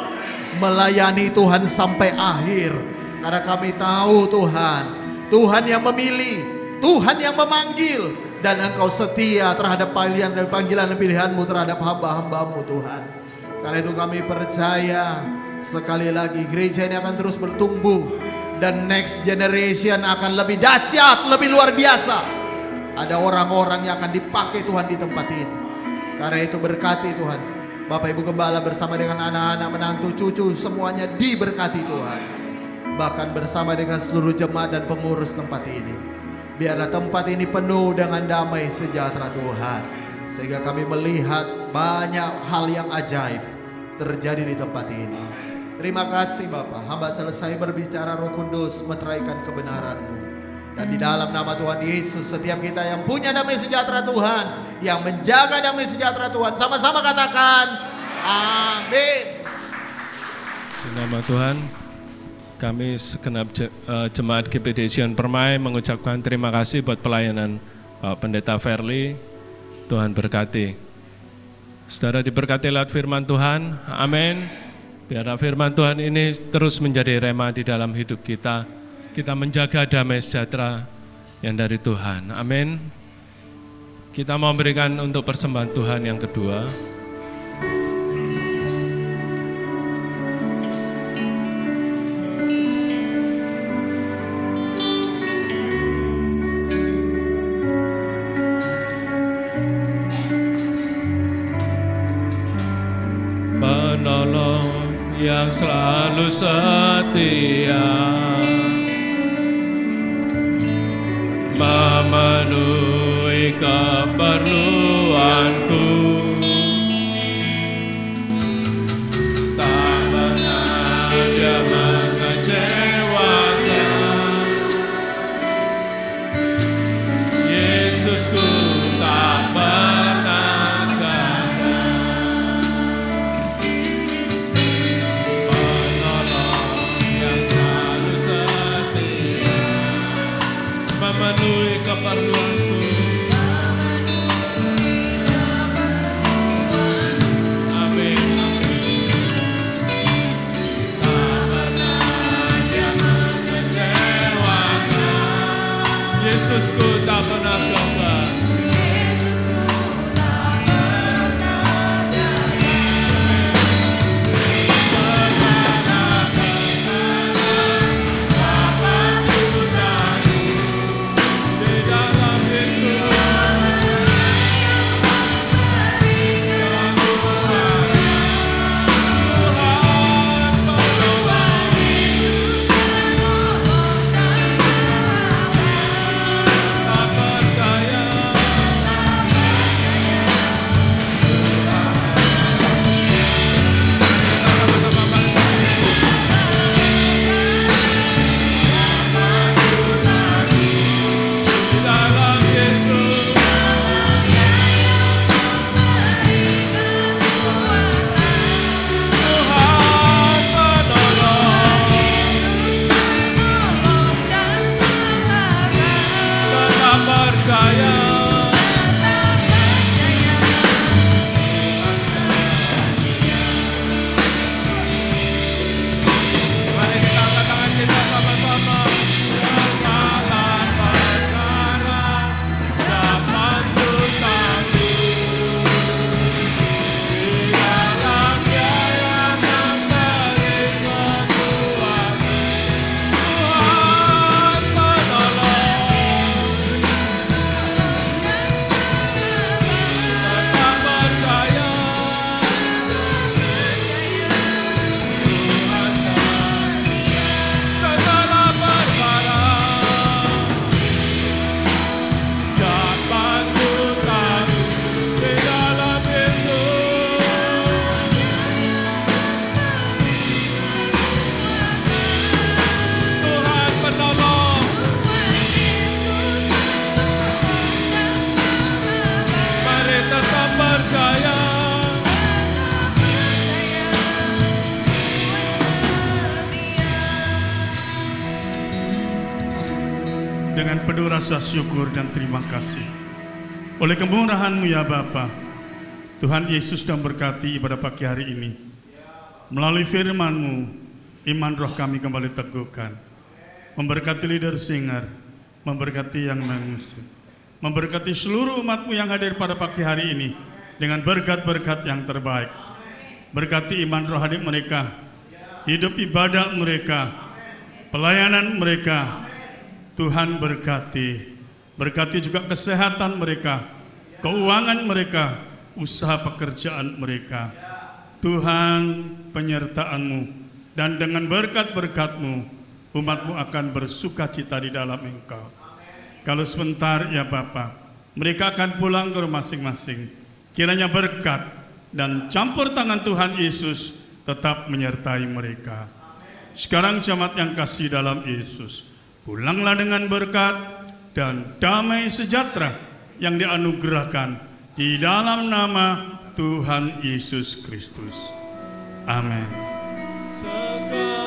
melayani Tuhan sampai akhir. Karena kami tahu Tuhan, Tuhan yang memilih, Tuhan yang memanggil, dan Engkau setia terhadap panggilan dan pilihan-Mu terhadap hamba-hamba-Mu Tuhan. Karena itu kami percaya sekali lagi gereja ini akan terus bertumbuh. Dan next generation akan lebih dahsyat, lebih luar biasa. Ada orang-orang yang akan dipakai Tuhan di tempat ini. Karena itu berkati Tuhan. Bapak Ibu Gembala bersama dengan anak-anak, menantu, cucu, semuanya diberkati Tuhan. Bahkan bersama dengan seluruh jemaat dan pengurus tempat ini. Biarlah tempat ini penuh dengan damai sejahtera Tuhan. Sehingga kami melihat banyak hal yang ajaib terjadi di tempat ini. Terima kasih Bapak, hamba selesai berbicara, Roh Kudus meteraikan kebenaran-Mu. Dan di dalam nama Tuhan Yesus, setiap kita yang punya damai sejahtera Tuhan, yang menjaga damai sejahtera Tuhan, sama-sama katakan amin. Di nama Tuhan, kami segenap jemaat GPD Sion Permai mengucapkan terima kasih buat pelayanan Pendeta Verly. Tuhan berkati. Saudara diberkati lewat firman Tuhan, amin. Biarlah firman Tuhan ini terus menjadi rema di dalam hidup kita. Kita menjaga damai sejahtera yang dari Tuhan. Amin. Kita mau berikan untuk persembahan Tuhan yang kedua. Penolong yang selalu setia, memenuhi keperluanku, tak pernah dia mengecewakan. Yesusku tak pernah gagal. Penolong yang selalu setia, memenuhi keperluanku. Amin, amin. Tak pernah dia mengecewakan. Yesusku tak pernah gagal. Di dalam Yesus. Tak percaya dengan penuh rasa syukur dan terima kasih. Oleh kemurahan-Mu ya Bapa, Tuhan Yesus sedang berkati pada pagi hari ini. Melalui firman-Mu, iman roh kami kembali teguhkan. Memberkati leader singer, memberkati yang mengusir, memberkati seluruh umat-Mu yang hadir pada pagi hari ini dengan berkat-berkat yang terbaik. Berkati iman rohani mereka, hidup ibadah mereka, pelayanan mereka. Tuhan berkati juga kesehatan mereka, keuangan mereka, usaha pekerjaan mereka. Tuhan, penyertaan-Mu, dan dengan berkat-berkat-Mu, umat-Mu akan bersuka cita di dalam Engkau. Kalau sebentar ya Bapa, mereka akan pulang ke rumah masing-masing. Kiranya berkat dan campur tangan Tuhan Yesus tetap menyertai mereka. Sekarang jemaat yang kasih dalam Yesus, pulanglah dengan berkat dan damai sejahtera yang dianugerahkan di dalam nama Tuhan Yesus Kristus. Amin. Segala